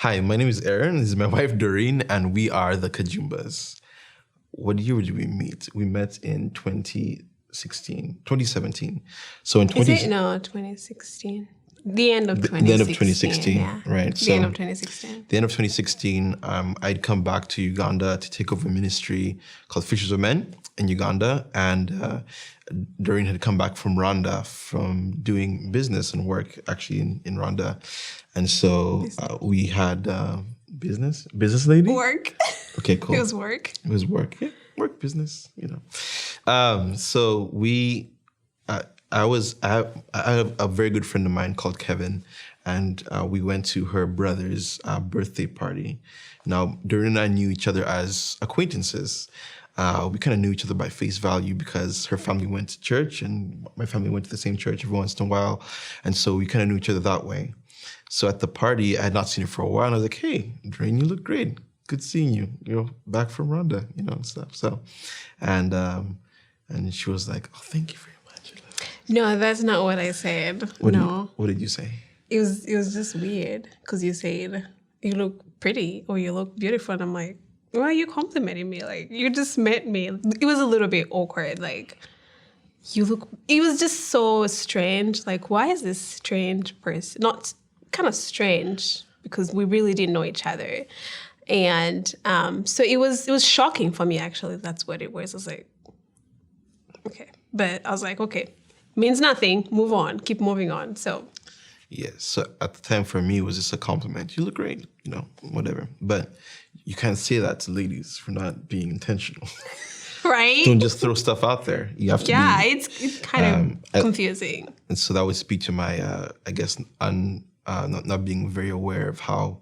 Hi, my name is Aaron. This is my wife, Doreen, and we are the Kajumbas. What year did we meet? We met in 2017. So in 2016. The end of 2016. The end of 2016, yeah. right. The end of 2016. The end of 2016, I'd come back to Uganda to take over a ministry called Fishers of Men in Uganda. And Doreen had come back from Rwanda from doing business and work actually in Rwanda. And so we had business lady? Work. Okay, cool. It was work. It was work. Yeah, work, business, So we... I had a very good friend of mine called Kevin, and we went to her brother's birthday party. Now, Doreen and I knew each other as acquaintances. We kind of knew each other by face value because her family went to church and my family went to the same church every once in a while. And so we kind of knew each other that way. So at the party, I had not seen her for a while. And I was like, hey, Doreen, you look great. Good seeing you, back from Rwanda, and stuff. So, and she was like, oh, thank you very much. No, that's not what I said. What did you say? It was just weird because you said you look pretty or you look beautiful, and I'm like, why are you complimenting me? Like, you just met me. It was a little bit awkward. Like, it was just so strange. Like, why is this strange person? Not kind of strange because we really didn't know each other. And so it was shocking for me, actually. That's what it was. I was like, okay. But I was like, okay, means nothing. Move on. Keep moving on. So. Yeah. So at the time for me, it was just a compliment. You look great, whatever. But you can't say that to ladies for not being intentional. Right? Don't just throw stuff out there. You have to it's kind of confusing. And so that would speak to my, not being very aware of how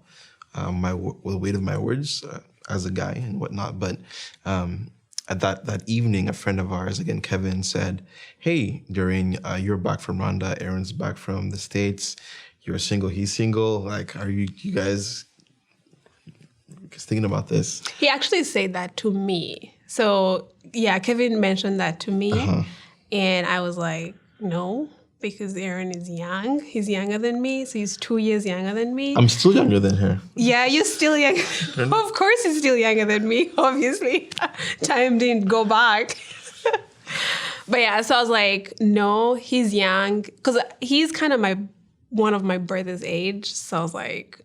the weight of my words as a guy and whatnot. But at that evening, a friend of ours, again, Kevin, said, hey, Doreen, you're back from Rwanda. Aaron's back from the States. You're single. He's single. Like, are you guys thinking about this? He actually said that to me. So, yeah, Kevin mentioned that to me. Uh-huh. And I was like, no, because Aaron is young. He's younger than me. So he's 2 years younger than me. I'm still younger than her. Yeah, you're still young. Of course he's still younger than me, obviously. Time didn't go back. But yeah, so I was like, no, he's young. Because he's kind of one of my brother's age. So I was like,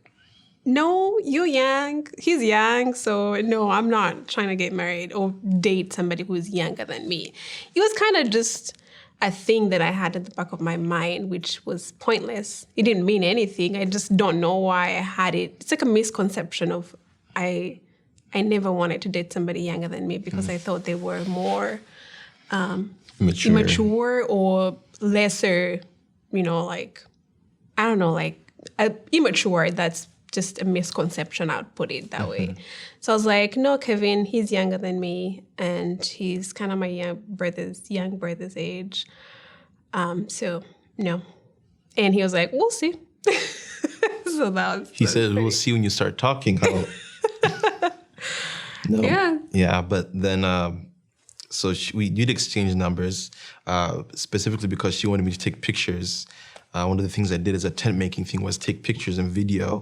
no, you're young. He's young. So no, I'm not trying to get married or date somebody who's younger than me. It was kind of just a thing that I had at the back of my mind, which was pointless. It didn't mean anything. I just don't know why I had it. It's like a misconception of I never wanted to date somebody younger than me because I thought they were more immature or lesser, immature. That's just a misconception. I'd put it that way. So I was like, no, Kevin, he's younger than me, and he's kind of my young brother's age. So no. And he was like, we'll see. So that was. He said, we'll see when you start talking. No. Yeah. Yeah, but then we did exchange numbers, specifically because she wanted me to take pictures. One of the things I did as a tent making thing was take pictures and video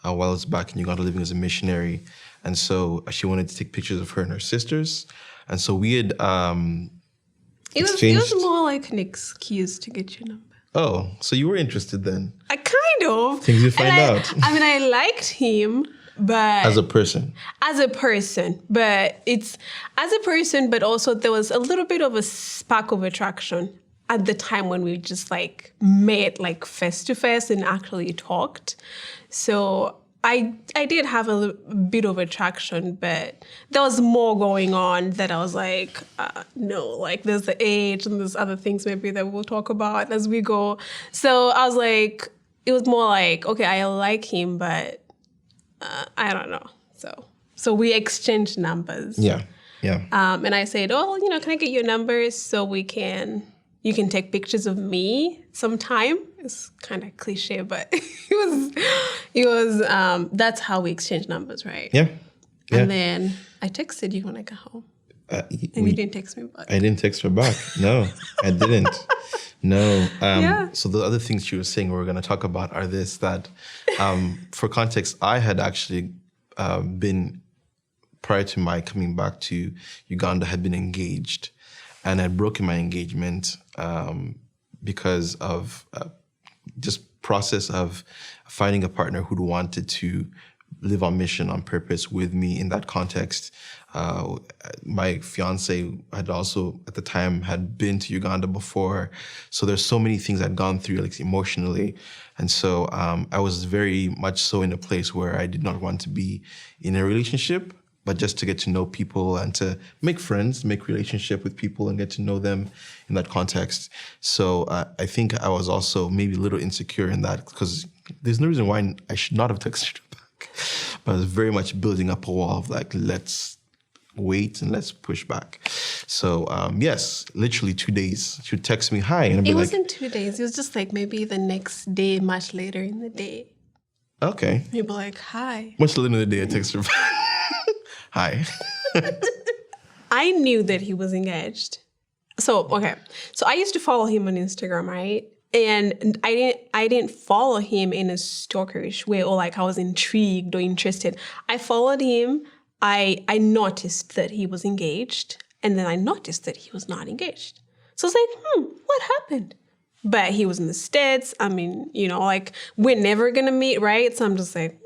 while I was back in Uganda living as a missionary. And so she wanted to take pictures of her and her sisters. And so we had exchanged. It was more like an excuse to get your number. Oh, so you were interested then? I kind of. Things you find out. I liked him, but... As a person, but also there was a little bit of a spark of attraction at the time when we just met face to face and actually talked. So I did have a bit of attraction, but there was more going on that I was like, no, there's the age and there's other things maybe that we'll talk about as we go. So I was like, it was more like, okay, I like him, but I don't know. So we exchanged numbers. Yeah. And I said, can I get your numbers so you can take pictures of me sometime? It's kind of cliche, but it was that's how we exchanged numbers, right? Yeah. And then I texted you when I got home. And you didn't text me back. I didn't text her back. No, I didn't. No. Yeah. So the other things she was saying we're going to talk about are this, that for context, I had actually been, prior to my coming back to Uganda, had been engaged. And I'd broken my engagement because of just process of finding a partner who'd wanted to live on mission, on purpose with me in that context. My fiance had also, at the time, had been to Uganda before. So there's so many things I'd gone through, like emotionally. And so I was very much so in a place where I did not want to be in a relationship, but just to get to know people and to make friends, make relationship with people and get to know them in that context. So I think I was also maybe a little insecure in that, because there's no reason why I should not have texted her back. But I was very much building up a wall of like, let's wait and let's push back. So yes, literally 2 days. She would text me, hi. And I'd be It like, wasn't 2 days. It was just like maybe the next day, much later in the day. okay. You'd be like, hi. Much later in the day, I text her back. Hi. I knew that he was engaged. So, okay. So I used to follow him on Instagram, right? And I didn't follow him in a stalkerish way or like I was intrigued or interested. I followed him. I noticed that he was engaged, and then I noticed that he was not engaged. So it's like, what happened? But he was in the States. I mean, like we're never gonna meet, right? So I'm just like,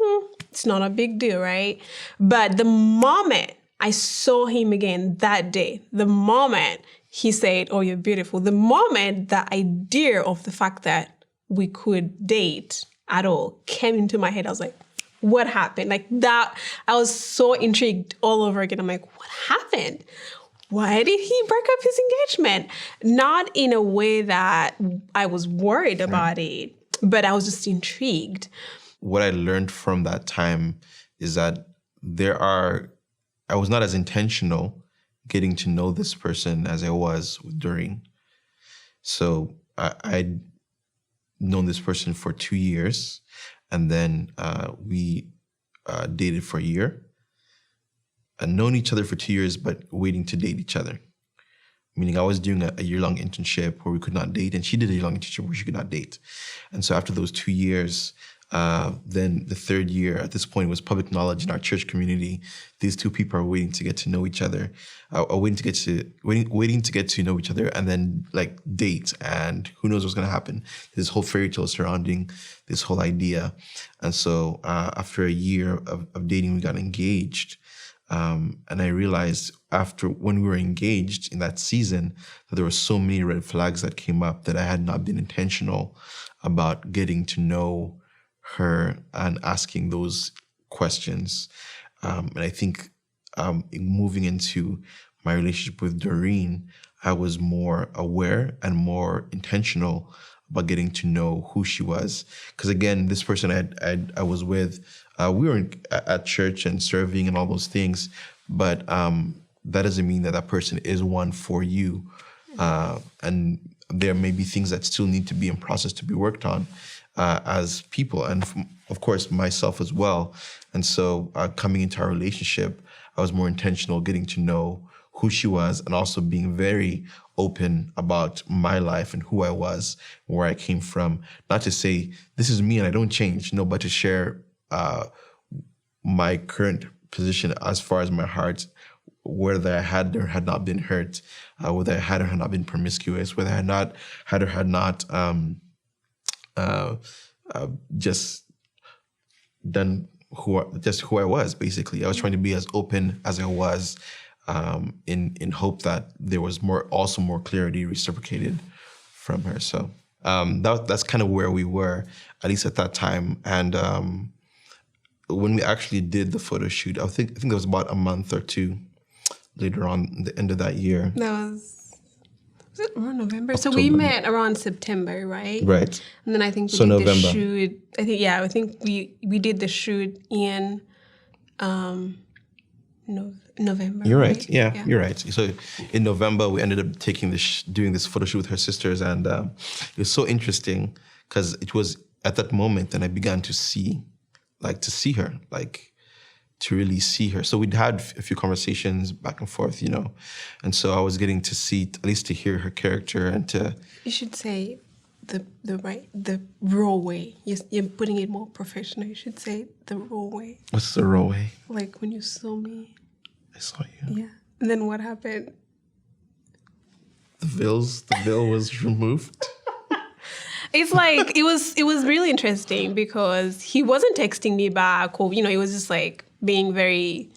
it's not a big deal, right? But the moment I saw him again that day, the moment he said, oh, you're beautiful, the moment the idea of the fact that we could date at all came into my head, I was like, what happened? Like that, I was so intrigued all over again. I'm like, what happened? Why did he break up his engagement? Not in a way that I was worried about it, but I was just intrigued. What I learned from that time is that I was not as intentional getting to know this person as I was with Doreen. So I'd known this person for 2 years, and then we dated for a year. And known each other for 2 years, but waiting to date each other. Meaning I was doing a year-long internship where we could not date, and she did a year-long internship where she could not date. And so after those 2 years, then the third year, at this point, it was public knowledge in our church community. These two people are waiting to get to know each other, waiting to get to know each other, and then like date. And who knows what's going to happen? This whole fairy tale surrounding this whole idea. And so after a year of dating, we got engaged. And I realized when we were engaged in that season that there were so many red flags that came up that I had not been intentional about getting to know her and asking those questions. And I think moving into my relationship with Doreen, I was more aware and more intentional about getting to know who she was. Because again, this person I was with, we were at church and serving and all those things, but that doesn't mean that person is one for you. And there may be things that still need to be in process to be worked on as people, and of course myself as well. And so coming into our relationship, I was more intentional getting to know who she was, and also being very open about my life and who I was, where I came from. Not to say this is me and I don't change, no, but to share my current position as far as my heart, whether I had or had not been hurt, whether I had or had not been promiscuous, whether I had or had not just done who I was. Basically, I was trying to be as open as I was, in hope that there was more clarity reciprocated from her. So that's kind of where we were, at least at that time. And when we actually did the photo shoot, I think it was about a month or two later on, the end of that year. That was it around November? October. So we met around September, right? Right. And then I think we So did November. the shoot. I think we did the shoot in November. You're right. Yeah, you're right. So in November, we ended up doing this photo shoot with her sisters, and it was so interesting because it was at that moment that I began to see her, to really see her. So we'd had a few conversations back and forth, you know, and so I was getting to see, at least to hear her character and to... You should say the raw way. You're putting it more professional. You should say the raw way. What's the raw way? Like when you saw me. I saw you. Yeah. And then what happened? The veil was removed. It's like, it was really interesting because he wasn't texting me back, or, you know, he was just like being very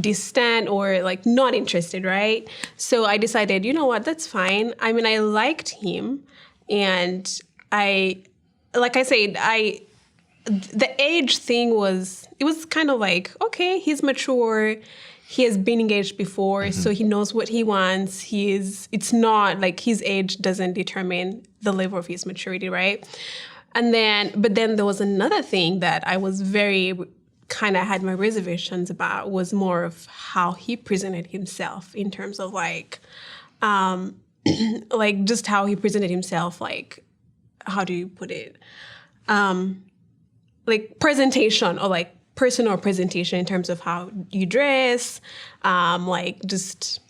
distant or like not interested, right? So I decided, you know what, that's fine. I mean, I liked him, and the age thing was kind of like, okay, he's mature. He has been engaged before, so he knows what he wants. It's not like his age doesn't determine the level of his maturity, right? But then there was another thing that I was very kind of had my reservations about, was more of how he presented himself in terms of like just how he presented himself, like, how do you put it? Like presentation, or like personal presentation in terms of how you dress, like just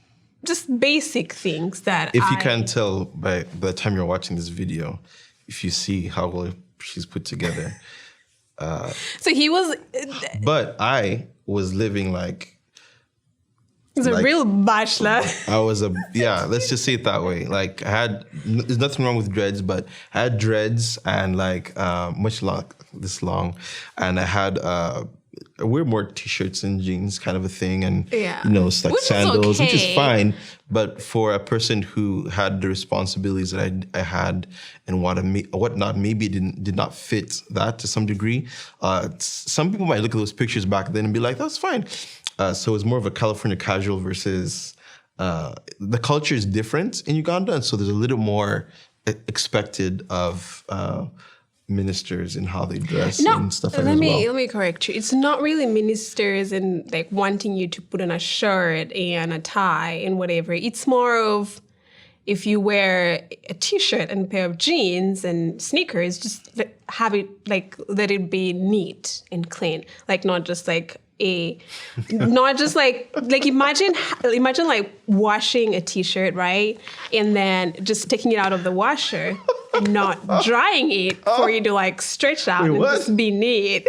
basic things that If you can't tell by the time you're watching this video, if you see how well she's put together. So he was... But I was living like... He's a real bachelor. Let's just say it that way. Like there's nothing wrong with dreads, but I had dreads and like this long, and I had... I wear more t-shirts and jeans, kind of a thing, and you know, it's like sandals, which is fine. But for a person who had the responsibilities that I had and whatnot, maybe did not fit that to some degree. Some people might look at those pictures back then and be like, "That's fine." So it's more of a California casual versus the culture is different in Uganda, and so there's a little more expected of. Ministers and how they dress and stuff like that as well. Let me correct you. It's not really ministers and like wanting you to put on a shirt and a tie and whatever. It's more of, if you wear a t-shirt and a pair of jeans and sneakers, just have it like, let it be neat and clean. Like not just like imagine like washing a t-shirt, right? And then just taking it out of the washer and not drying it for you to like stretch out and just be neat.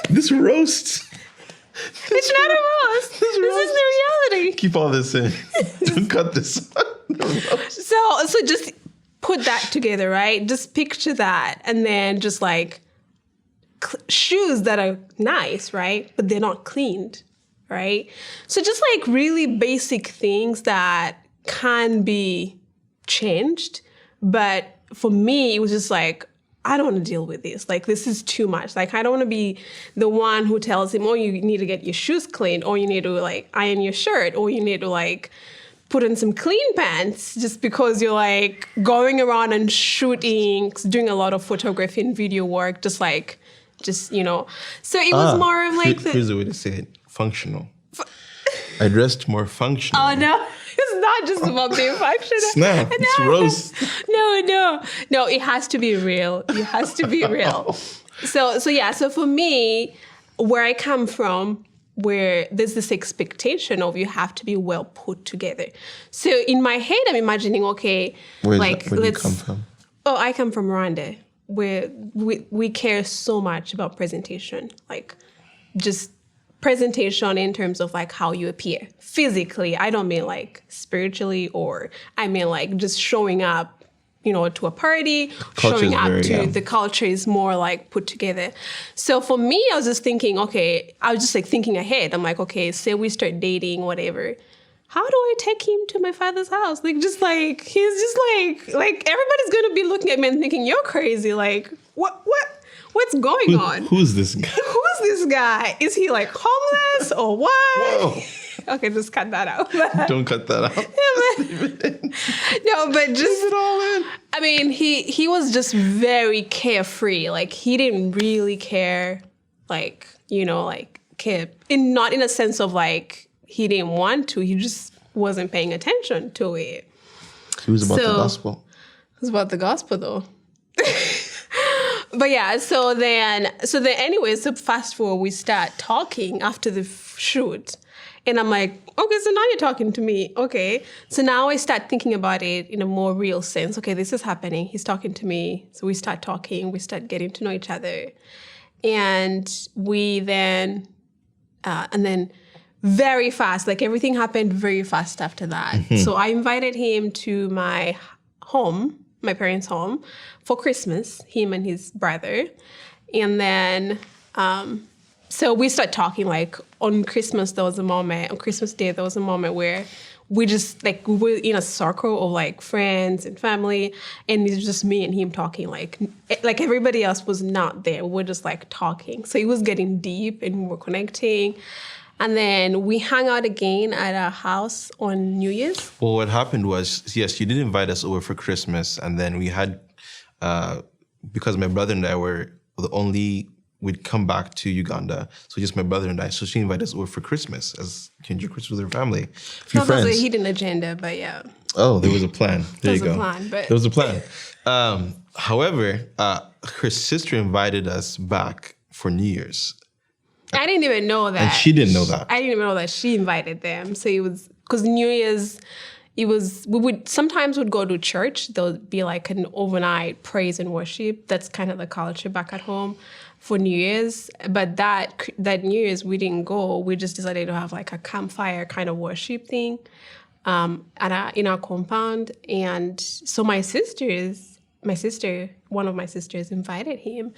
This roast. It's not a roast. This is the reality. Keep all this in. Don't cut this. So just put that together, right? Just picture that, and then just like shoes that are nice, right? But they're not cleaned, right? So just like really basic things that can be changed. But for me, it was just like, I don't want to deal with this. Like, this is too much. Like, I don't want to be the one who tells him, oh, you need to get your shoes cleaned, or you need to like iron your shirt, or you need to like put on some clean pants, just because you're like going around and shooting, doing a lot of photography and video work, just you know. So it was more of like here's the way to say it: functional. I dressed more functional. Oh no, it's not just about being functional. Snap, it's roast. No, it has to be real. It has to be real. So for me, where I come from, where there's this expectation of you have to be well put together. So in my head, I'm imagining, okay, where do you come from? Oh, I come from Rwanda, where we care so much about presentation, like just presentation in terms of like how you appear physically. I don't mean like spiritually, or I mean like just showing up, you know, to a party, showing up to the culture is more like put together. So for me, I was just thinking, okay, I was just like thinking ahead. I'm like, okay, say we start dating, whatever. How do I take him to my father's house? Like, just like, he's just like everybody's going to be looking at me and thinking, you're crazy. Like, what's going on? Who's this guy? Who's this guy? Is he like homeless or what? Whoa. Okay, just cut that out. Don't cut that out. No, but just leave it all in. I mean, he was just very carefree. Like, he didn't really care, like, you know, like care not in a sense of like he didn't want to. He just wasn't paying attention to it. He was about the gospel. It was about the gospel, though. But yeah, so then anyways, so fast forward, we start talking after the shoot. And I'm like, okay, so now you're talking to me. Okay. So now I start thinking about it in a more real sense. Okay, this is happening. He's talking to me. So we start talking. We start getting to know each other. And we then, and then very fast, like everything happened very fast after that. Mm-hmm. So I invited him to my home, my parents' home, for Christmas, him and his brother. And then, so we started talking, like on Christmas Day, there was a moment where we just like, we were in a circle of like friends and family, and it was just me and him talking, like everybody else was not there. We were just like talking. So it was getting deep and we were connecting. And then we hung out again at our house on New Year's. Well, what happened was, yes, you did invite us over for Christmas. And then we had, because my brother and I were we'd come back to Uganda. So just my brother and I. So she invited us over for Christmas as enjoy Christmas with her family. A few friends. That was a hidden agenda, but yeah. Oh, there was a plan. There you go. There was a plan. However, her sister invited us back for New Year's. I didn't even know that. And she didn't know that. I didn't even know that she invited them. So it was, because New Year's, sometimes we'd go to church. There would be like an overnight praise and worship. That's kind of the culture back at home for New Year's. But that New Year's, we didn't go. We just decided to have like a campfire kind of worship thing in our compound. And so one of my sisters invited him.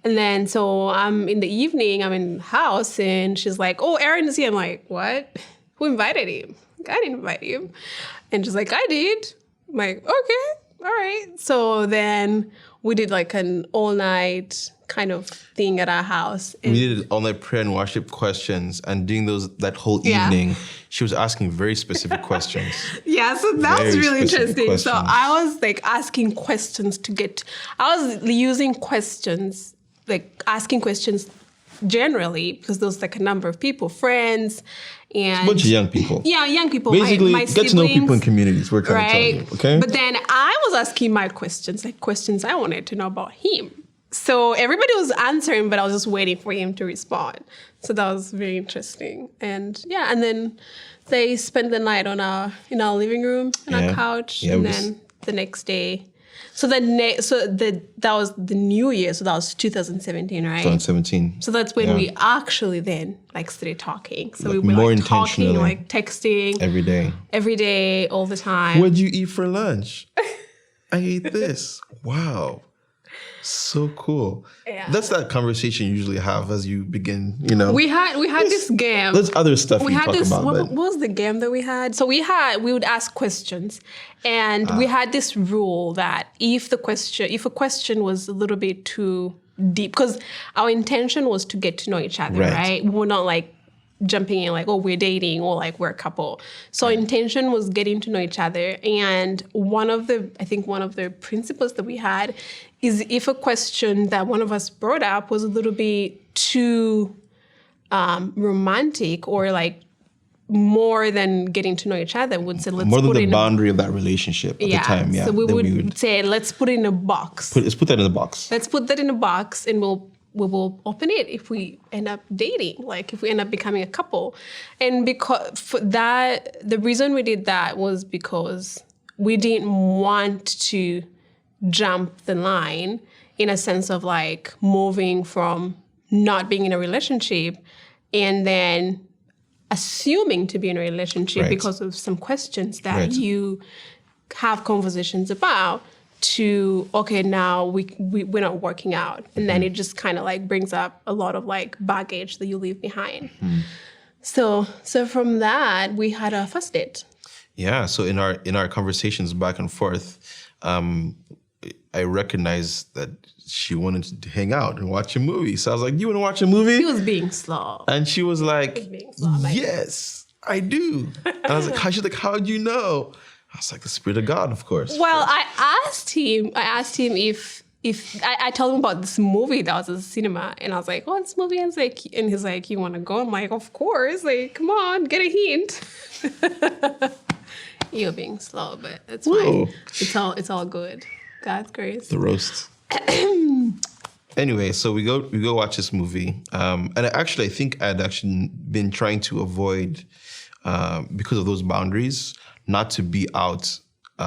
And then so in the evening, I'm in the house and she's like, oh, Aaron is here. I'm like, what? Who invited him? I didn't invite him. And she's like, I did. I'm like, okay, all right. So then we did like an all night kind of thing at our house. And we did all night prayer and worship questions, and doing that whole evening, she was asking very specific questions. Yeah, so that was really interesting. Questions. So I was like asking questions I was using questions, like asking questions generally, because there was like a number of people, friends, and it's a bunch of young people. Yeah, young people. Basically, my get to know people in communities. We're trying to tell you, okay? But then I was asking my questions, like questions I wanted to know about him. So everybody was answering, but I was just waiting for him to respond. So that was very interesting. And yeah, and then they spent the night in our living room, on our couch, and then the next day. So that was the New Year. So that was 2017, right? 2017. So that's when we actually then like started talking. So like we were more like talking, intentionally, like texting every day, all the time. What'd you eat for lunch? I ate this. Wow. So cool. Yeah. That's that conversation you usually have as you begin, We had this game. There's other stuff we talk about. What was the game that we had? So we would ask questions, and we had this rule that if a question was a little bit too deep, because our intention was to get to know each other, right? We were not like jumping in like, oh, we're dating or like we're a couple. So our intention was getting to know each other. And one of the principles that we had is if a question that one of us brought up was a little bit too romantic or like more than getting to know each other, would say let's more than the boundary of that relationship at the time. Yeah. So we would say let's put it in a box. Let's put that in a box. Let's put that in a box, and we will open it if we end up dating, like if we end up becoming a couple. And the reason we did that was because we didn't want to jump the line in a sense of like moving from not being in a relationship and then assuming to be in a relationship because of some questions that you have conversations about, to, okay, now we're not working out. And then it just kind of like brings up a lot of like baggage that you leave behind. So from that, we had a first date. Yeah. So in our conversations back and forth, I recognized that she wanted to hang out and watch a movie. So I was like, you want to watch a movie? He was being slow. And she was like, yes, I do. And I was like, she's like, how'd you know? I was like, the Spirit of God, of course. Well, I asked him if I told him about this movie that was at the cinema, and I was like, oh, this movie, and he's like, you want to go? I'm like, of course. Like, come on, get a hint. You're being slow, but it's fine. It's all good. God's grace. The roast. Anyway, so we go watch this movie, and I think I'd actually been trying to avoid, because of those boundaries, not to be out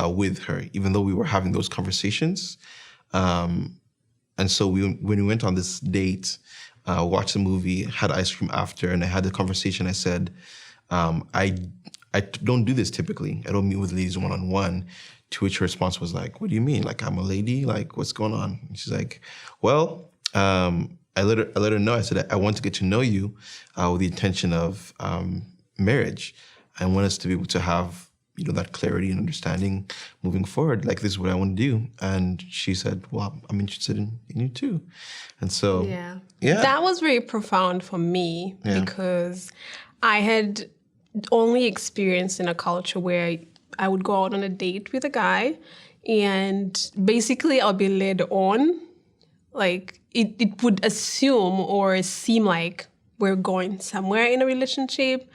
with her, even though we were having those conversations. And so when we went on this date, watched the movie, had ice cream after, and I had the conversation. I said, I don't do this typically. I don't meet with ladies one-on-one. To which her response was like, what do you mean? Like, I'm a lady? Like, what's going on? And she's like, well, I let her know. I said, I want to get to know you with the intention of marriage. I want us to be able to have, that clarity and understanding moving forward. Like, this is what I want to do. And she said, well, I'm interested in you too. And so, yeah. That was very profound for me because I had only experienced in a culture where I would go out on a date with a guy and basically I'll be led on. Like, it would assume or seem like we're going somewhere in a relationship,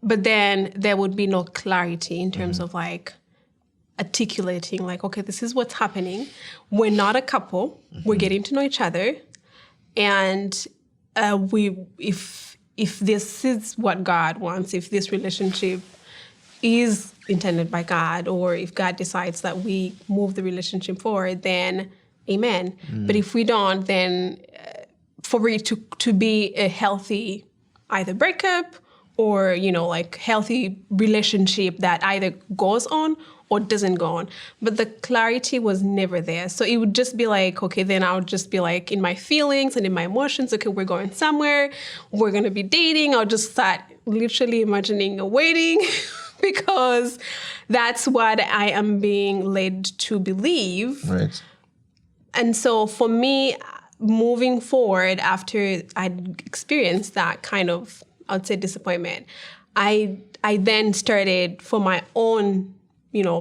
but then there would be no clarity in terms of like articulating like, okay, this is what's happening. We're not a couple. We're getting to know each other. And if this is what God wants, if this relationship is intended by God, or if God decides that we move the relationship forward, then amen. But if we don't, then for it to be a healthy either breakup or, like healthy relationship that either goes on or doesn't go on. But the clarity was never there. So it would just be like, okay, then I would just be like in my feelings and in my emotions, okay, we're going somewhere, we're going to be dating. I'll just start literally imagining a wedding because that's what I am being led to believe. Right. And so for me, moving forward after I'd experienced that kind of, I'd say, disappointment, I then started for my own,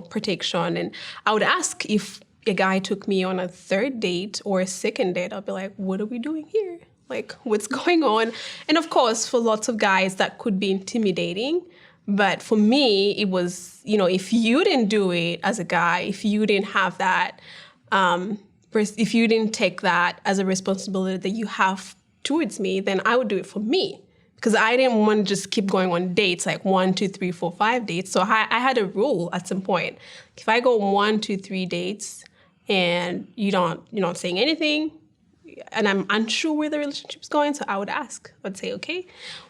protection. And I would ask if a guy took me on a third date or a second date, I'll be like, what are we doing here? Like, what's going on? And of course, for lots of guys, that could be intimidating. But for me, it was, if you didn't do it as a guy, if you didn't have that, if you didn't take that as a responsibility that you have towards me, then I would do it for me. Because I didn't want to just keep going on dates, like 1, 2, 3, 4, 5 dates. So I had a rule at some point. If I go 1, 2, 3 dates and you're not saying anything, and I'm unsure where the relationship's going, so I would ask. I'd say, okay,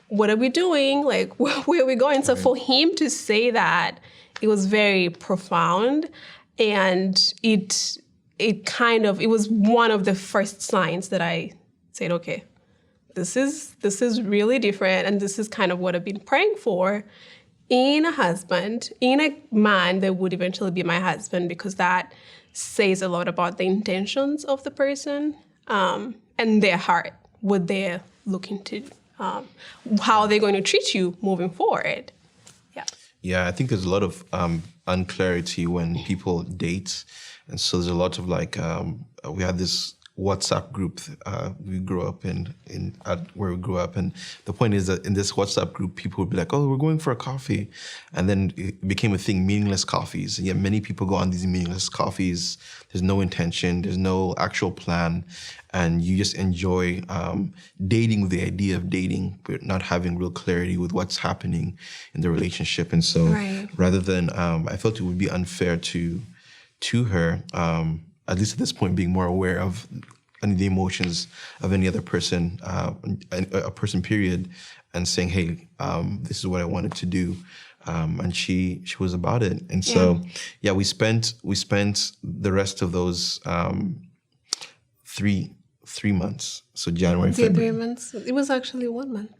what are we doing? Like, where are we going? So for him to say that, it was very profound. And it was one of the first signs that I said, okay, this is really different, and this is kind of what I've been praying for in a husband, in a man that would eventually be my husband, because that says a lot about the intentions of the person and their heart, what they're looking to, how they're going to treat you moving forward. Yeah. Yeah, I think there's a lot of unclarity when people date, and so there's a lot of like we had this WhatsApp group we grew up in where we grew up, and the point is that in this WhatsApp group, people would be like, "Oh, we're going for a coffee," and then it became a thing, meaningless coffees. And yet many people go on these meaningless coffees. There's no intention, there's no actual plan, and you just enjoy dating with the idea of dating, but not having real clarity with what's happening in the relationship. And so, rather than, I felt it would be unfair to her. At least at this point, being more aware of the emotions of any other person, a person, period, and saying, hey, this is what I wanted to do. And she was about it. And so, we spent the rest of those 3 months. So January, February. 3 months. It was actually 1 month.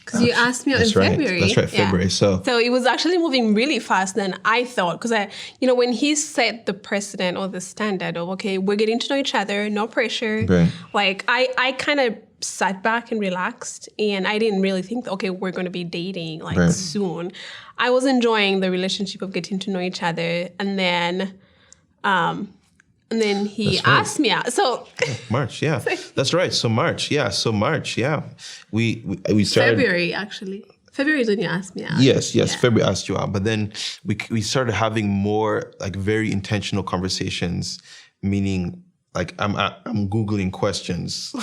Because you asked me in February. That's right, February. So it was actually moving really fast than I thought. Because when he set the precedent or the standard of, okay, we're getting to know each other, no pressure. Right. Like, I kind of sat back and relaxed. And I didn't really think, okay, we're going to be dating soon. I was enjoying the relationship of getting to know each other. And then he asked me out. So March, yeah, that's right. So March, yeah. We started February, actually. February is when you asked me out. Yes. February asked you out, but then we started having more like very intentional conversations. Meaning, like I'm Googling questions,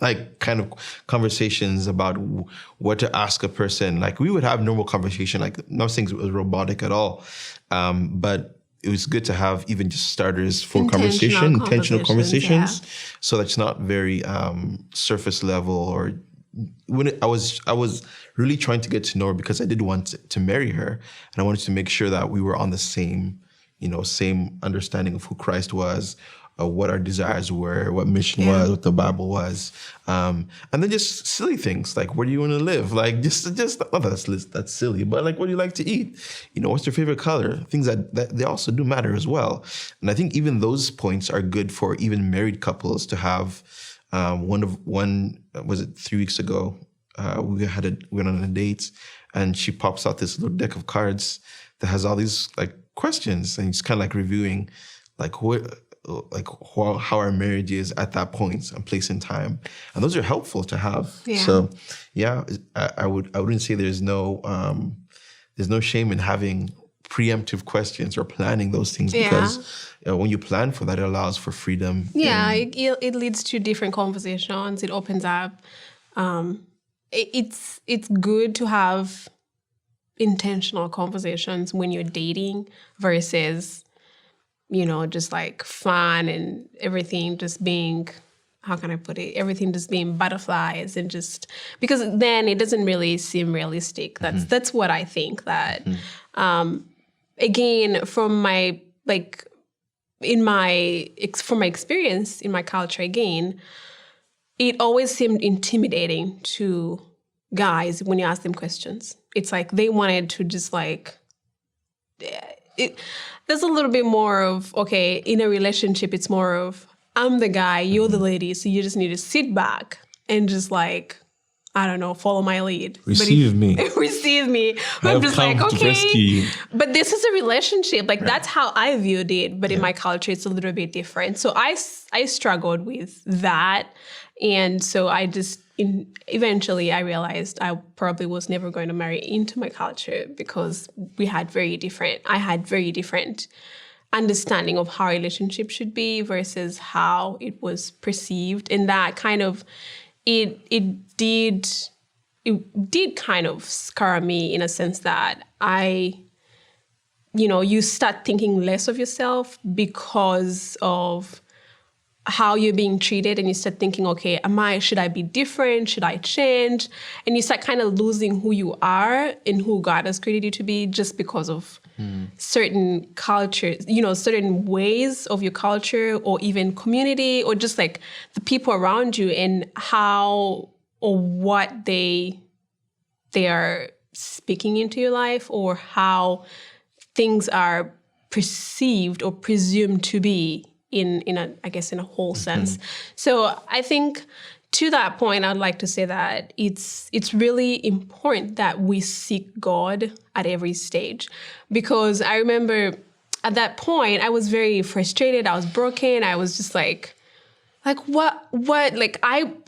like kind of conversations about what to ask a person. Like we would have normal conversation, like not saying it was robotic at all, but it was good to have even just starters for intentional conversations, so that's not very surface level. Or when I was really trying to get to know her because I did want to marry her, and I wanted to make sure that we were on the same understanding of who Christ was, what our desires were, what mission was, what the Bible was, and then just silly things like where do you want to live, like just that's silly, but like what do you like to eat, what's your favorite color, things that they also do matter as well. And I think even those points are good for even married couples to have. Was it 3 weeks ago? We went on a date, and she pops out this little deck of cards that has all these like questions, and it's kind of like reviewing, how our marriage is at that point and place in time, and those are helpful to have. Yeah. So, I wouldn't say there's no shame in having preemptive questions or planning those things, because when you plan for that, it allows for freedom. Yeah, it leads to different conversations. It opens up. It's good to have intentional conversations when you're dating versus, just like fun and everything just being, how can I put it? Everything just being butterflies and just, because then it doesn't really seem realistic. That's what I think that, again, from my experience in my culture, again, it always seemed intimidating to guys when you ask them questions. It's like they wanted to just like, there's a little bit more of, okay, in a relationship, it's more of, I'm the guy, you're the lady, so you just need to sit back and just like, I don't know, follow my lead. Receive me. I'm just like, okay. But this is a relationship. Like, that's how I viewed it. But in my culture, it's a little bit different. So I struggled with that. And so eventually I realized I probably was never going to marry into my culture, because I had very different understanding of how a relationship should be versus how it was perceived. And that kind of, it did kind of scar me in a sense that you start thinking less of yourself because of how you're being treated, and you start thinking, okay, should I be different? Should I change? And you start kind of losing who you are and who God has created you to be just because of certain cultures, certain ways of your culture, or even community, or just like the people around you and how or what they are speaking into your life, or how things are perceived or presumed to be in a whole sense. So I think to that point, I'd like to say that it's really important that we seek God at every stage, because I remember at that point I was very frustrated. I was broken. I was just like what? Like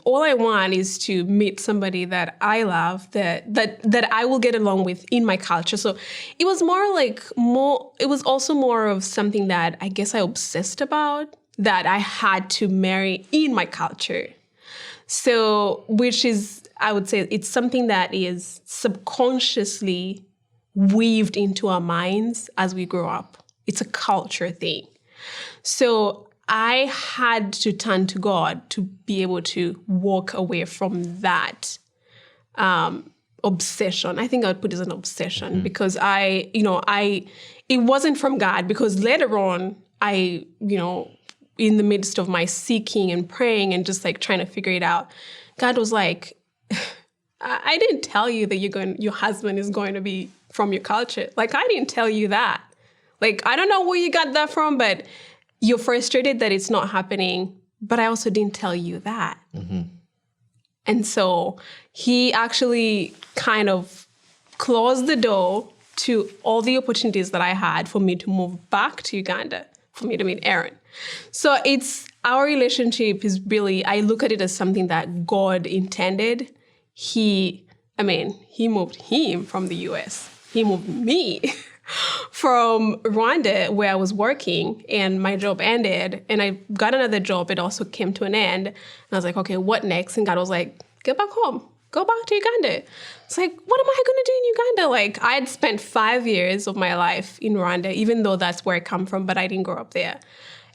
all I want is to meet somebody that I love, that I will get along with in my culture. So it was it was also more of something that I guess I obsessed about, that I had to marry in my culture. So, which is, I would say, it's something that is subconsciously weaved into our minds as we grow up. It's a culture thing. So I had to turn to God to be able to walk away from that obsession. I think I would put it as an obsession, because it wasn't from God, because later on in the midst of my seeking and praying and just like trying to figure it out, God was like, I didn't tell you that your husband is going to be from your culture. Like, I didn't tell you that. Like, I don't know where you got that from, but you're frustrated that it's not happening. But I also didn't tell you that. And so he actually kind of closed the door to all the opportunities that I had for me to move back to Uganda, for me to meet Aaron. So our relationship is really, I look at it as something that God intended. He moved him from the US. He moved me from Rwanda where I was working and my job ended and I got another job. It also came to an end. And I was like, okay, what next? And God was like, get back home. Go back to Uganda. It's like, what am I going to do in Uganda? Like, I had spent 5 years of my life in Rwanda, even though that's where I come from, but I didn't grow up there.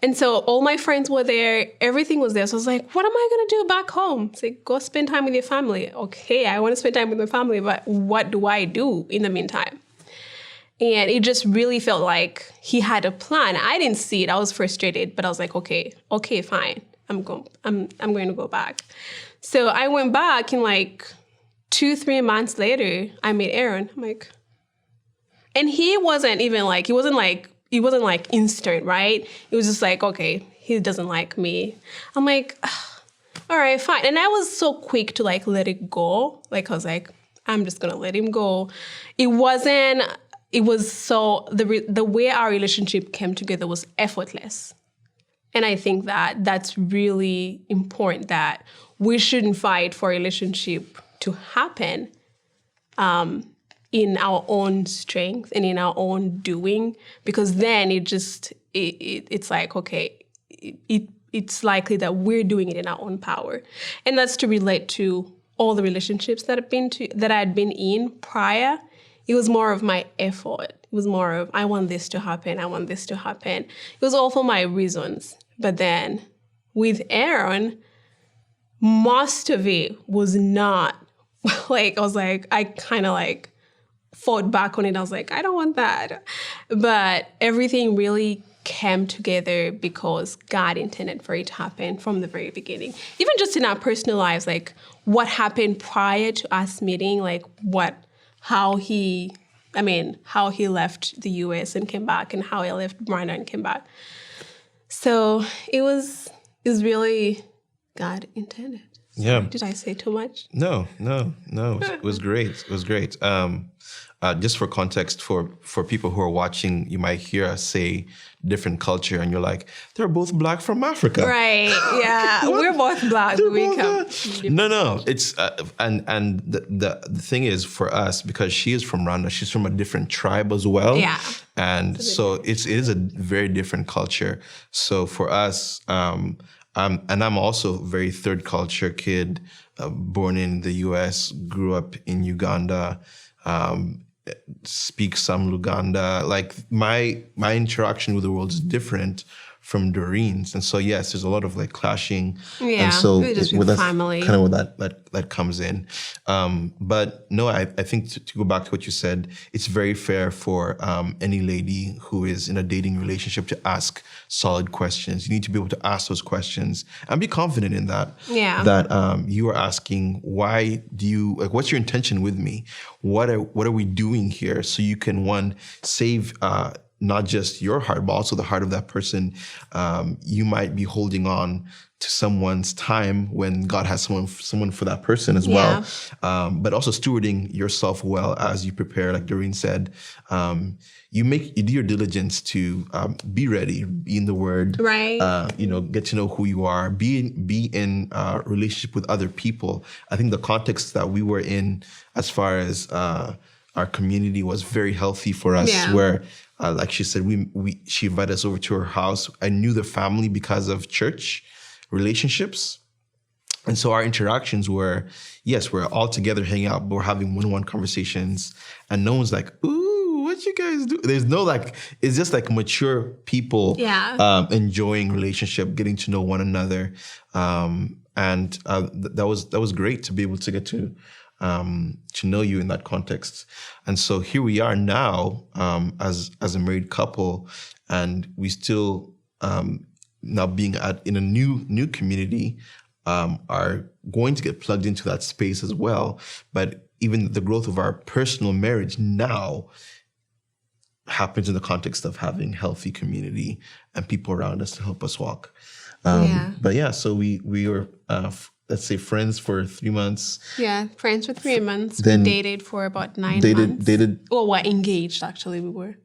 And so all my friends were there. Everything was there. So I was like, what am I going to do back home? It's like, go spend time with your family. Okay, I want to spend time with my family, but what do I do in the meantime? And it just really felt like he had a plan. I didn't see it. I was frustrated, but I was like, okay, fine. I'm going to go back. So I went back and like 2-3 months later, I met Aaron. I'm like, and he wasn't like instant, right? It was just like, okay, he doesn't like me. I'm like, all right, fine. And I was so quick to like let it go. Like I was like, I'm just gonna let him go. It was so, the way our relationship came together was effortless. And I think that that's really important, that we shouldn't fight for a relationship to happen in our own strength and in our own doing, because then it's like, okay, it's likely that we're doing it in our own power. And that's to relate to all the relationships that I had been in prior. It was more of my effort. It was more of, I want this to happen. I want this to happen. It was all for my reasons. But then with Aaron, most of it was not like, I was like, I kind of like fought back on it. I was like, I don't want that. But everything really came together because God intended for it to happen from the very beginning. Even just in our personal lives, like what happened prior to us meeting, like how he left the US and came back, and how he left Rwanda and came back. So it was really God intended. Yeah. Did I say too much? No. It was great. It was great. Just for context, for people who are watching, you might hear us say different culture, and you're like, they're both Black from Africa, right? Yeah, we're both Black. No. It's and the thing is, for us, because she is from Rwanda, she's from a different tribe as well. Yeah, and so it is a very different culture. So for us, and I'm also a very third culture kid, born in the U.S., grew up in Uganda. Speak some Luganda. Like my interaction with the world is different from Doreen's, and so yes, there's a lot of like clashing. Yeah, and so just with family, kind of where that comes in. But no, I think to go back to what you said, it's very fair for any lady who is in a dating relationship to ask solid questions. You need to be able to ask those questions and be confident in that. Yeah. That you are asking, why do you, like, what's your intention with me? What are we doing here? So you can, one, save not just your heart, but also the heart of that person. You might be holding on to someone's time when God has someone for that person as well. But also stewarding yourself well as you prepare, like Doreen said. You do your diligence to be ready, be in the Word, right? Get to know who you are, be in relationship with other people. I think the context that we were in, as far as our community, was very healthy for us. Yeah. Where, like she said, she invited us over to her house. I knew the family because of church relationships. And so our interactions were, yes, we're all together hanging out, but we're having one-on-one conversations, and no one's like, ooh, what you guys do? There's no like, it's just like mature people enjoying relationship, getting to know one another. That was great to be able to get to know you in that context. And so here we are now as a married couple, and we still now being in a new community, are going to get plugged into that space as well. But even the growth of our personal marriage now happens in the context of having healthy community and people around us to help us walk. But yeah, so we were, let's say, friends for 3 months. Yeah, friends for 3 months. Then we dated for about 9 months. Well, we're engaged, actually, we were.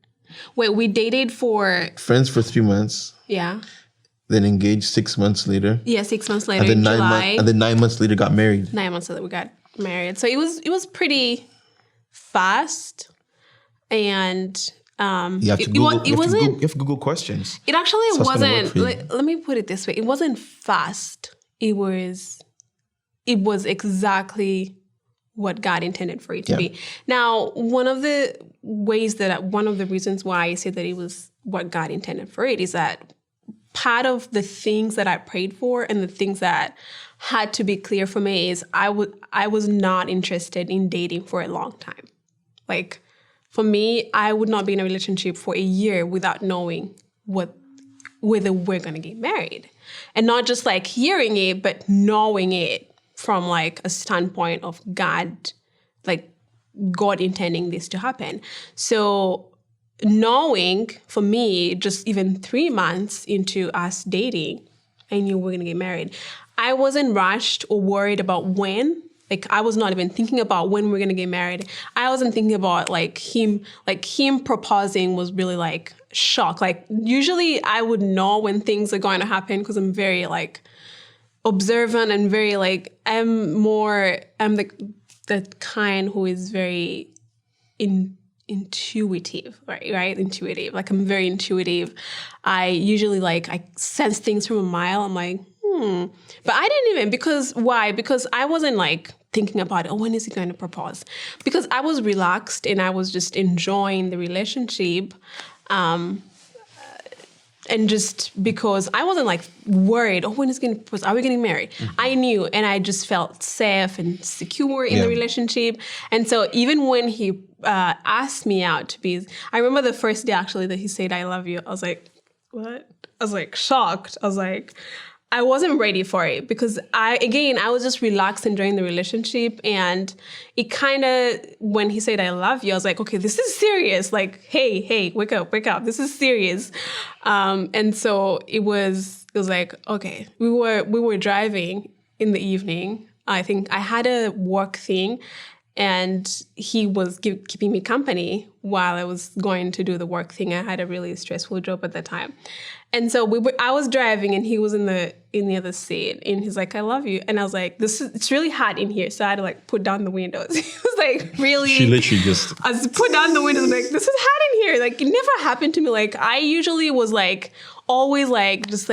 Wait, we dated for... Friends for 3 months. Yeah. Then engaged 6 months later. Yeah, 6 months later, in July. And then 9 months later got married. 9 months later we got married. So it was pretty fast. And You have to Google. You have to Google questions. It actually So it's gonna work wasn't. for you. Let me put it this way: it wasn't fast. It was exactly what God intended for it to be. Now, one of the reasons why I say that it was what God intended for it is that part of the things that I prayed for and the things that had to be clear for me is I was not interested in dating for a long time. Like, for me, I would not be in a relationship for a year without knowing whether we're going to get married. And not just like hearing it, but knowing it from like a standpoint of God, like God intending this to happen. So knowing for me, just even 3 months into us dating, I knew we were going to get married. I wasn't rushed or worried about when. Like, I was not even thinking about when we're going to get married. I wasn't thinking about him proposing was really like shock. Like, usually I would know when things are going to happen because I'm very like observant and very like, I'm the kind who is very intuitive, right? Intuitive. Like, I'm very intuitive. I usually I sense things from a mile. I'm like, But I didn't even, why? Because I wasn't like thinking about, when is he going to propose? Because I was relaxed and I was just enjoying the relationship. And just because I wasn't like worried, when is he going to propose? Are we getting married? Mm-hmm. I knew, and I just felt safe and secure in the relationship. And so even when he asked me out to be, I remember the first day actually that he said, "I love you." I was like, what? I was like shocked. I was like, I wasn't ready for it because I was just relaxed enjoying the relationship. And it kind of, when he said, "I love you," I was like, okay, this is serious. Like, hey, wake up. This is serious. And so it was like, okay, we were driving in the evening. I think I had a work thing and he was keeping me company while I was going to do the work thing. I had a really stressful job at the time. And so I was driving and he was in the other seat and he's like, "I love you." And I was like, it's really hot in here. So I had to like put down the windows. It was like really. She literally just. I just put down the windows and like, this is hot in here. Like, it never happened to me. Like, I usually was like, always like, just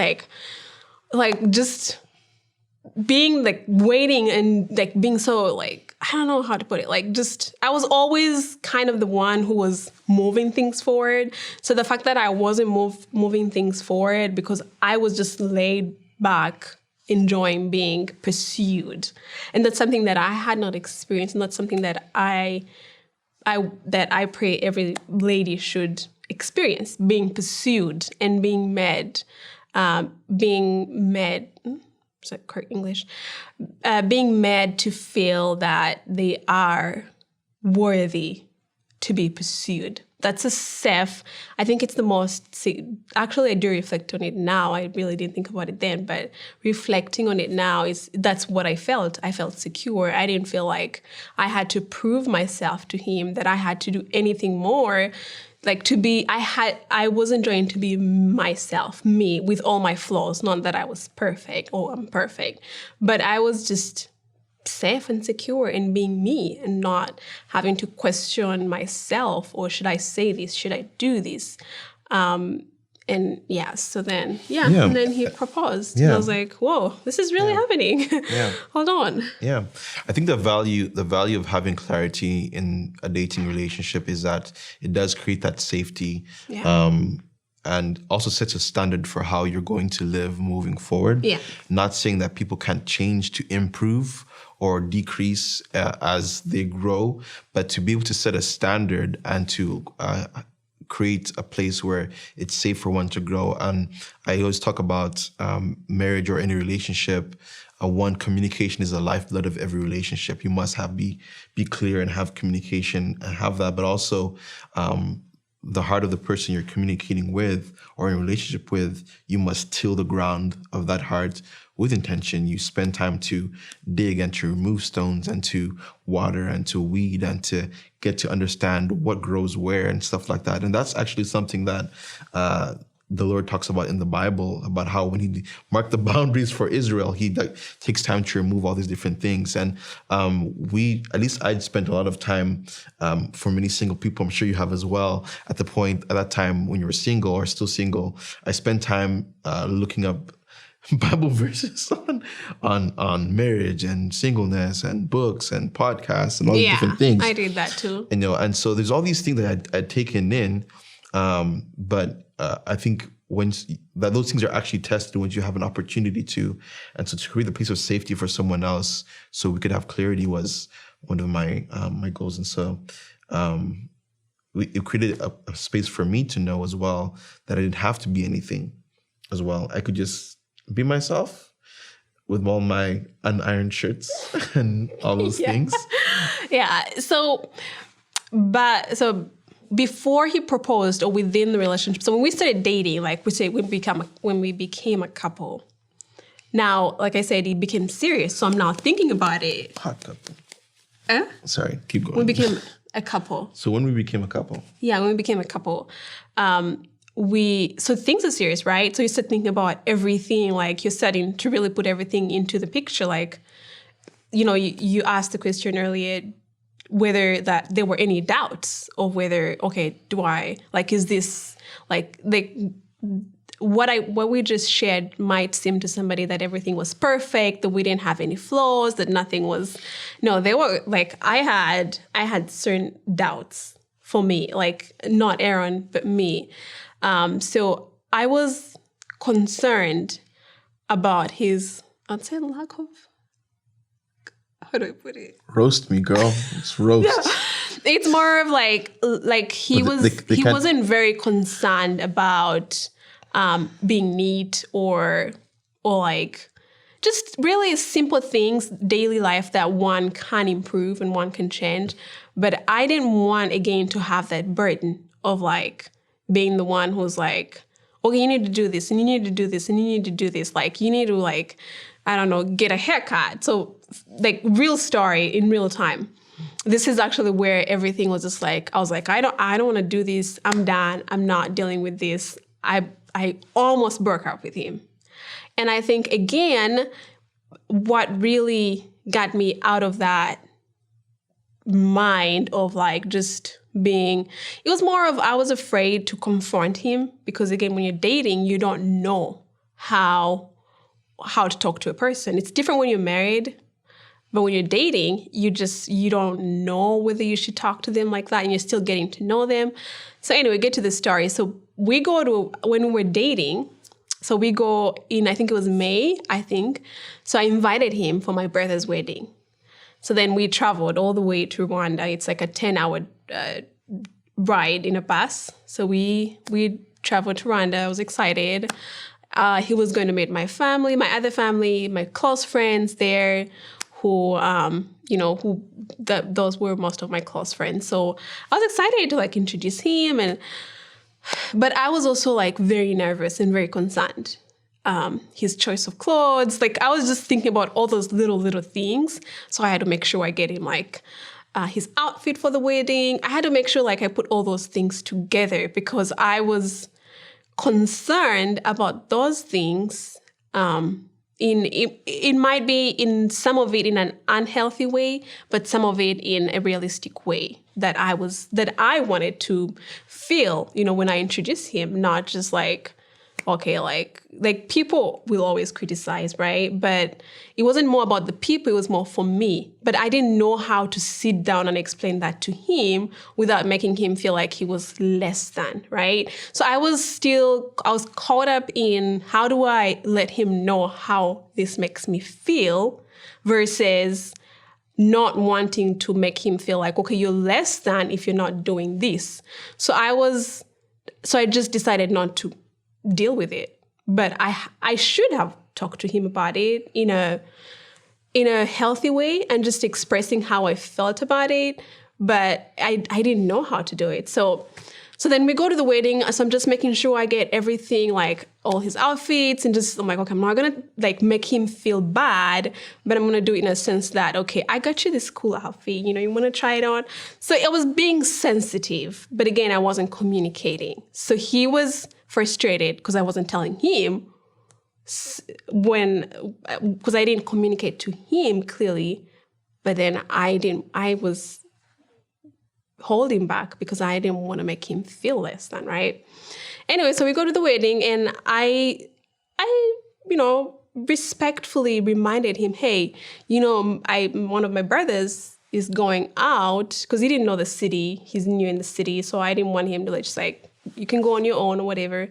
being like waiting and like being so like, I don't know how to put it. Like, just, I was always kind of the one who was moving things forward. So the fact that I wasn't moving things forward because I was just laid back, enjoying being pursued. And that's something that I had not experienced. And that's something that I pray every lady should experience, being pursued and being met. Is that correct English? Being made to feel that they are worthy to be pursued. That's I think it's the most, actually I do reflect on it now. I really didn't think about it then, but reflecting on it now that's what I felt. I felt secure. I didn't feel like I had to prove myself to him, that I had to do anything more. Like I was enjoying to be myself, me, with all my flaws. Not that I was perfect or I'm perfect, but I was just safe and secure in being me and not having to question myself, or should I say this? Should I do this? And so then, and then he proposed. Yeah. And I was like, whoa, this is really happening. Yeah. Hold on. Yeah. I think the value of having clarity in a dating relationship is that it does create that safety. Yeah. And also sets a standard for how you're going to live moving forward. Yeah. Not saying that people can't change to improve or decrease as they grow, but to be able to set a standard and to create a place where it's safe for one to grow. And I always talk about marriage or any relationship. One, communication is the lifeblood of every relationship. You must be clear and have communication and have that, but also the heart of the person you're communicating with or in a relationship with, you must till the ground of that heart with intention. You spend time to dig and to remove stones and to water and to weed and to get to understand what grows where and stuff like that. And that's actually something that the Lord talks about in the Bible, about how when he marked the boundaries for Israel, he takes time to remove all these different things. And at least I'd spent a lot of time, for many single people, I'm sure you have as well, at that time when you were single or still single, I spent time looking up Bible verses on marriage and singleness and books and podcasts and all these different things. I did that too. And so there's all these things that I'd taken in, but I think those things are actually tested once you have an opportunity to. And so to create a place of safety for someone else so we could have clarity was one of my goals. And so it created a space for me to know as well that I didn't have to be anything as well. I could just be myself with all my unironed shirts and all those things. Yeah. So before he proposed or within the relationship, so when we started dating, like we say, when we became a couple, now, like I said, it became serious. So I'm now thinking about it. Hot couple. Sorry, keep going. We became a couple. So when we became a couple. Yeah, when we became a couple, so things are serious, right? So you start thinking about everything, like you're starting to really put everything into the picture. Like, you asked the question earlier, whether that there were any doubts of whether, okay, is this what we just shared might seem to somebody that everything was perfect, that we didn't have any flaws, that nothing was, no, they were like, I had certain doubts for me, like not Aaron, but me. So I was concerned about his, I'd say lack of, how do I put it? Roast me, girl. It's roast. Yeah. It's more of like he wasn't very concerned about being neat or like just really simple things, daily life that one can improve and one can change. But I didn't want, again, to have that burden of like being the one who's like, okay, you need to do this and you need to do this and you need to do this. Like you need to like, I don't know, get a haircut. So like real story in real time. This is actually where everything was just like, I was like, I don't want to do this. I'm done. I'm not dealing with this. I almost broke up with him. And I think, again, what really got me out of that mind of like just being, it was more of I was afraid to confront him because, again, when you're dating, you don't know how to talk to a person. It's different when you're married, but when you're dating, you don't know whether you should talk to them like that, and you're still getting to know them. So anyway, get to the story. So when we were dating, so we go in, I think it was May, So I invited him for my brother's wedding. So then we traveled all the way to Rwanda. It's like a 10-hour ride in a bus. So we traveled to Rwanda. I was excited. He was going to meet my family, my other family, my close friends there, those were most of my close friends. So I was excited to like introduce him, but I was also like very nervous and very concerned. His choice of clothes, like I was just thinking about all those little things. So I had to make sure I get him like his outfit for the wedding. I had to make sure like I put all those things together because I was concerned about those things. It might be in some of it in an unhealthy way, but some of it in a realistic way that I wanted to feel, when I introduced him, not just like, okay, like people will always criticize, right? But it wasn't more about the people, it was more for me. But I didn't know how to sit down and explain that to him without making him feel like he was less than, right? So I was caught up in how do I let him know how this makes me feel versus not wanting to make him feel like, okay, you're less than if you're not doing this. So I just decided not to deal with it. But I should have talked to him about it in a healthy way and just expressing how I felt about it. But I didn't know how to do it. So then we go to the wedding. So I'm just making sure I get everything, like all his outfits, and I'm like, okay, I'm not gonna like make him feel bad, but I'm gonna do it in a sense that, okay, I got you this cool outfit, you wanna try it on? So I was being sensitive, but again, I wasn't communicating. So he was frustrated because I wasn't telling him because I didn't communicate to him clearly, but then I was holding back because I didn't want to make him feel less than, right? Anyway, so we go to the wedding, and I respectfully reminded him, hey, one of my brothers is going out because he didn't know the city. He's new in the city, so I didn't want him to just you can go on your own or whatever.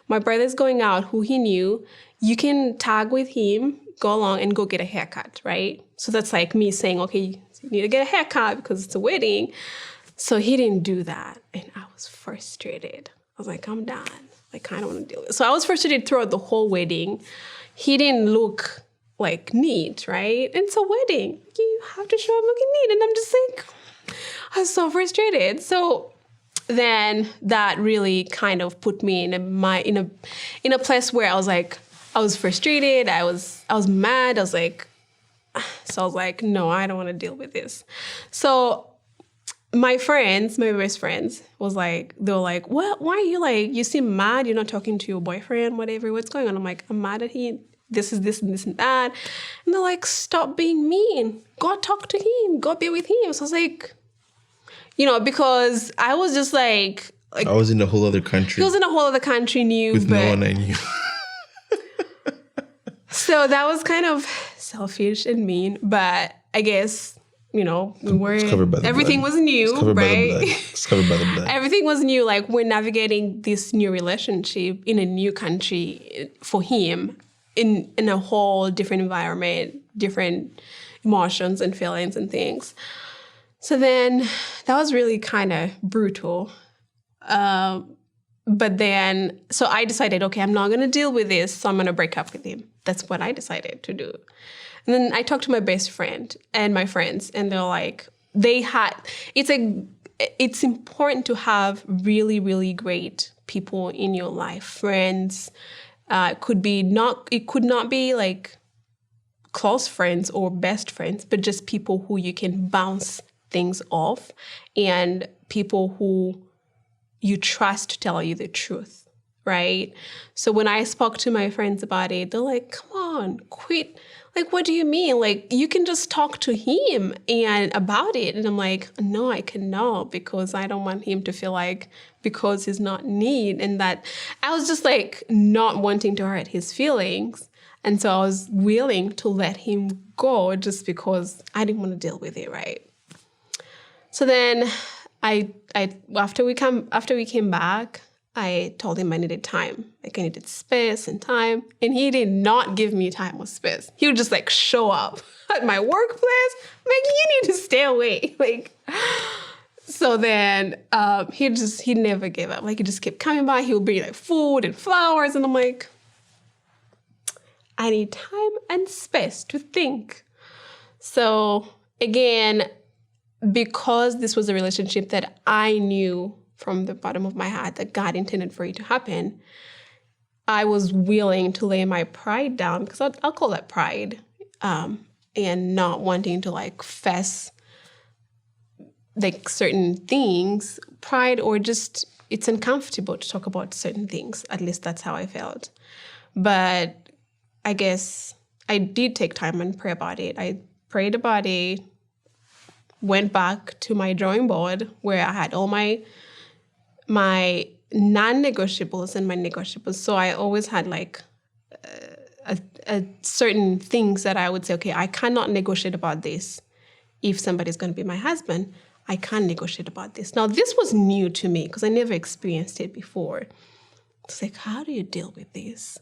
My brother's going out, who he knew. You can tag with him, go along and go get a haircut, right? So that's like me saying, okay, you need to get a haircut because it's a wedding. So he didn't do that, and I was frustrated. I was like, I'm done. I kind of want to deal with it. So I was frustrated throughout the whole wedding. He didn't look neat, right? And it's a wedding. You have to show up looking neat. And I'm just I was so frustrated. So then that really kind of put me in a place where I was frustrated. I was mad. I was like, no, I don't want to deal with this. So my best friends was they were like, what? Why are you you seem mad? You're not talking to your boyfriend, whatever. What's going on? I'm like, I'm mad at him. This is this and this and that. And they're like, stop being mean. Go talk to him. Go be with him. So I was like, because I was just I was in a whole other country. He was in a whole other country, with no one I knew. So that was kind of selfish and mean, but I guess, we were, everything blood. was new, right? It's covered by the blood. Everything was new. We're navigating this new relationship in a new country for him, in a whole different environment, different emotions and feelings and things. So then that was really kind of brutal. But then, so I decided, okay, I'm not going to deal with this, so I'm going to break up with him. That's what I decided to do. And then I talked to my best friend and my friends, and they're like, it's important to have really, really great people in your life, friends. It could not be close friends or best friends, but just people who you can bounce things off, and people who you trust to tell you the truth, right? So when I spoke to my friends about it, they're like, come on, quit. What do you mean? You can just talk to him and about it. And I'm like, no, I cannot, because I don't want him to feel because he's not neat. And that I was just not wanting to hurt his feelings. And so I was willing to let him go just because I didn't want to deal with it, right? So then after we came back, I told him I needed time. I needed space and time. And he did not give me time or space. He would just show up at my workplace. You need to stay away. So then he never gave up. He just kept coming by. He would bring food and flowers. And I'm like, I need time and space to think. So again, because this was a relationship that I knew from the bottom of my heart that God intended for it to happen, I was willing to lay my pride down, because I'll call that pride, and not wanting to fess certain things, pride, or just it's uncomfortable to talk about certain things. At least that's how I felt. But I guess I did take time and pray about it. I prayed about it, went back to my drawing board where I had all my non-negotiables and my negotiables. So I always had a certain things that I would say, okay, I cannot negotiate about this. If somebody's going to be my husband, I can't negotiate about this. Now, this was new to me because I never experienced it before. It's how do you deal with this?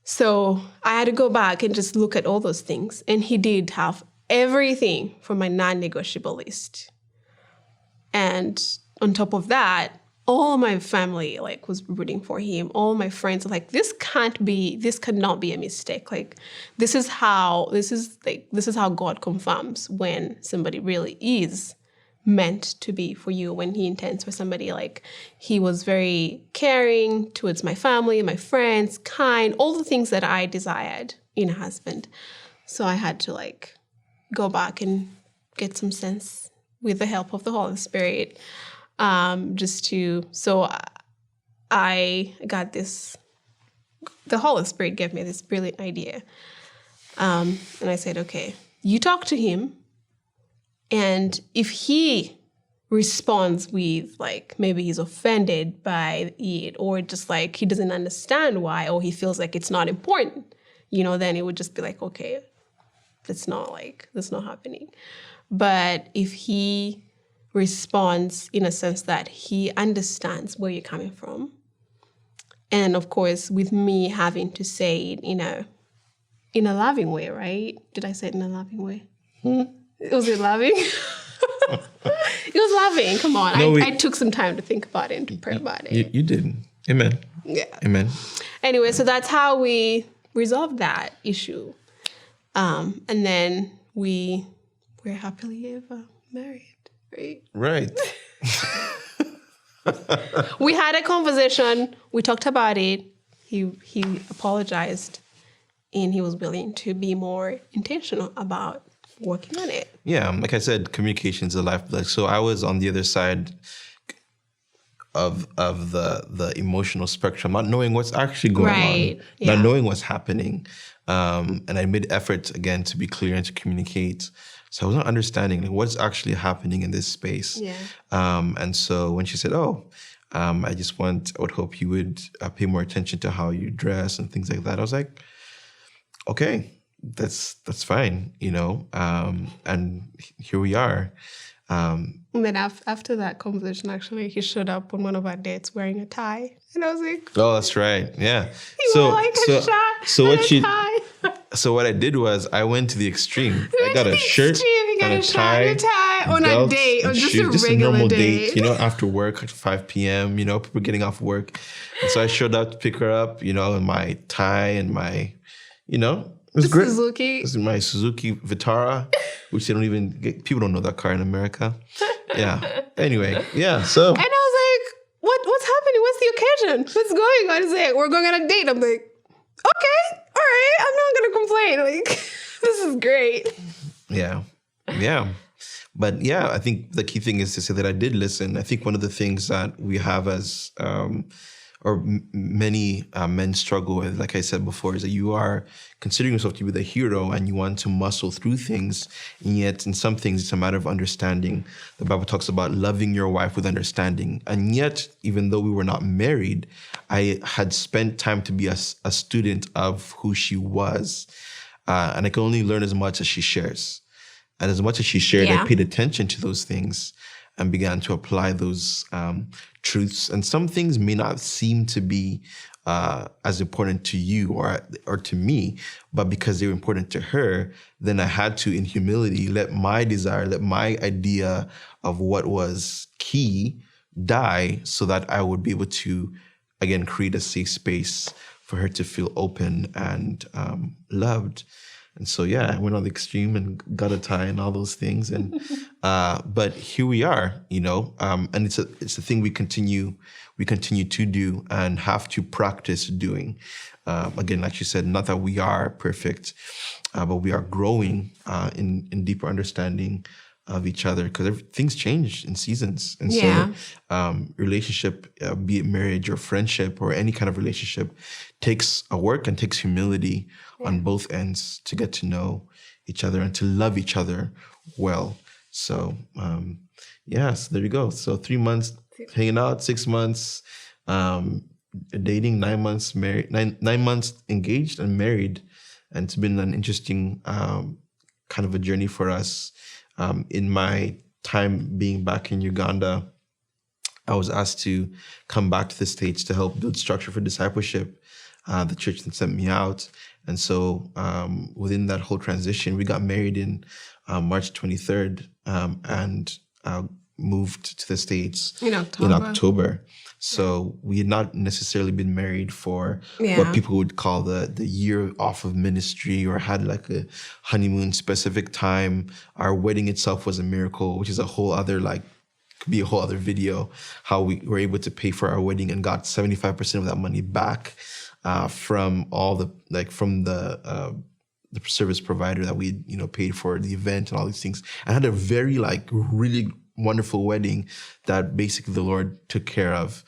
So I had to go back and just look at all those things. And he did have everything from my non-negotiable list. And on top of that, all my family was rooting for him. All my friends were this cannot be a mistake. This is how God confirms when somebody really is meant to be for you, when he intends for somebody. He was very caring towards my family, my friends, kind, all the things that I desired in a husband. So I had to go back and get some sense with the help of the Holy Spirit. I got this, the Holy Spirit gave me this brilliant idea. And I said, okay, you talk to him. And if he responds with like, maybe he's offended by it, or just like he doesn't understand why, or he feels like it's not important, then it would just be like, okay, that's not happening. But if he responds in a sense that he understands where you're coming from, and of course, with me having to say it in a loving way, right? Did I say it in a loving way? Was it loving? It was loving. Come on. No, I took some time to think about it and to pray about it. You did. Amen. Yeah. Amen. Anyway, so that's how we resolved that issue. And then we're happily ever married, right? Right. We had a conversation. We talked about it. He apologized, and he was willing to be more intentional about working on it. Yeah, like I said, communication is a lifeblood. So I was on the other side of the emotional spectrum, not knowing what's actually going on, not knowing what's happening. And I made efforts again to be clear and to communicate. So I was not understanding like, what's actually happening in this space. Yeah. And so when she said, I would hope you would pay more attention to how you dress and things like that. I was like, okay, that's fine, and here we are. And then after that conversation, actually, he showed up on one of our dates wearing a tie. And I was like, oh, that's right. Yeah. So what I did was I went to the extreme. I got a shirt and a tie on a date, on just a regular date. After work at 5 p.m., people getting off work. And so I showed up to pick her up, in my tie and my, it was great. Suzuki. This is my Suzuki Vitara, which people don't know that car in America. Yeah. Anyway, yeah. So. And I was like, what's happening? What's the occasion? What's going on? He's like, we're going on a date. I'm like, okay, all right. I'm not going to complain. Like, this is great. Yeah. Yeah. But yeah, I think the key thing is to say that I did listen. I think one of the things that we have as, many men struggle with, like I said before, is that you are considering yourself to be the hero and you want to muscle through things. And yet in some things, it's a matter of understanding. The Bible talks about loving your wife with understanding. And yet, even though we were not married, I had spent time to be a student of who she was. And I can only learn as much as she shares. And as much as she shared, I paid attention to those things and began to apply those truths. And some things may not seem to be as important to you or to me, but because they were important to her, then I had to, in humility, let my desire, let my idea of what was key die so that I would be able to, again, create a safe space for her to feel open and loved. And so, I went on the extreme and got a tie and all those things. And but here we are, and it's a thing we continue to do and have to practice doing. Again, like you said, not that we are perfect, but we are growing in deeper understanding of each other because things change in seasons. And so relationship, be it marriage or friendship or any kind of relationship, takes a work and takes humility on both ends to get to know each other and to love each other well. So, so there you go. So 3 months hanging out, 6 months dating, 9 months married, 9 months engaged and married. And it's been an interesting kind of a journey for us. In my time being back in Uganda, I was asked to come back to the States to help build structure for discipleship. The church then sent me out. And so within that whole transition, we got married in March 23rd and moved to the States in October. So we had not necessarily been married for what people would call the year off of ministry or had like a honeymoon specific time. Our wedding itself was a miracle, which is a whole other could be a whole other video, how we were able to pay for our wedding and got 75% of that money back from all from the service provider that we paid for the event and all these things. I had a very really wonderful wedding that basically the Lord took care of.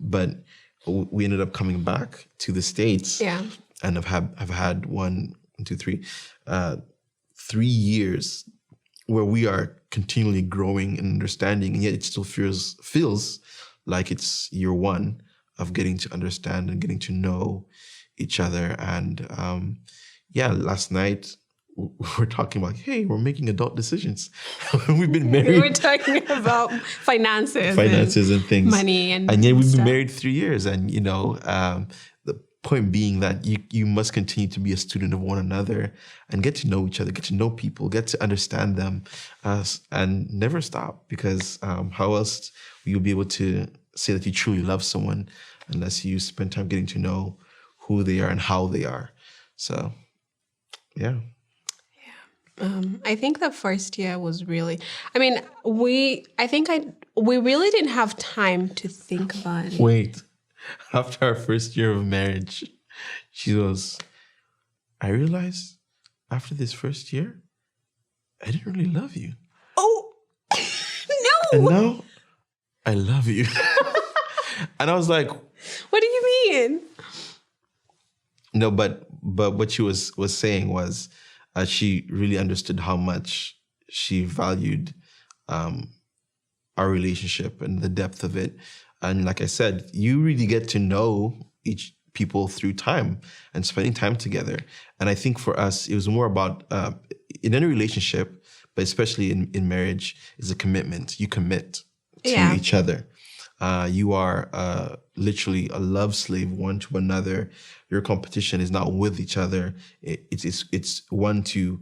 but we ended up coming back to the States. Yeah. And I've had 3 years where we are continually growing and understanding, and yet it still feels like it's year one of getting to understand and getting to know each other. And last night we're talking about, hey, we're making adult decisions. We've been married. We're talking about finances and things, money, and yet we've stuff. been married 3 years. And the point being that you must continue to be a student of one another and get to know each other, get to know people, get to understand them, and never stop. Because how else will you be able to say that you truly love someone unless you spend time getting to know who they are and how they are? So, yeah. I think the first year was really, we really didn't have time to think about it. Wait, after our first year of marriage, she goes, I realized after this first year, I didn't really love you. Oh, no. And now I love you. And I was like, what do you mean? No, but what she was saying was, she really understood how much she valued our relationship and the depth of it. And like I said, you really get to know each people through time and spending time together. And I think for us, it was more about, in any relationship, but especially in marriage, is a commitment. You commit to each other. You are literally a love slave one to another. Your competition is not with each other. It's one to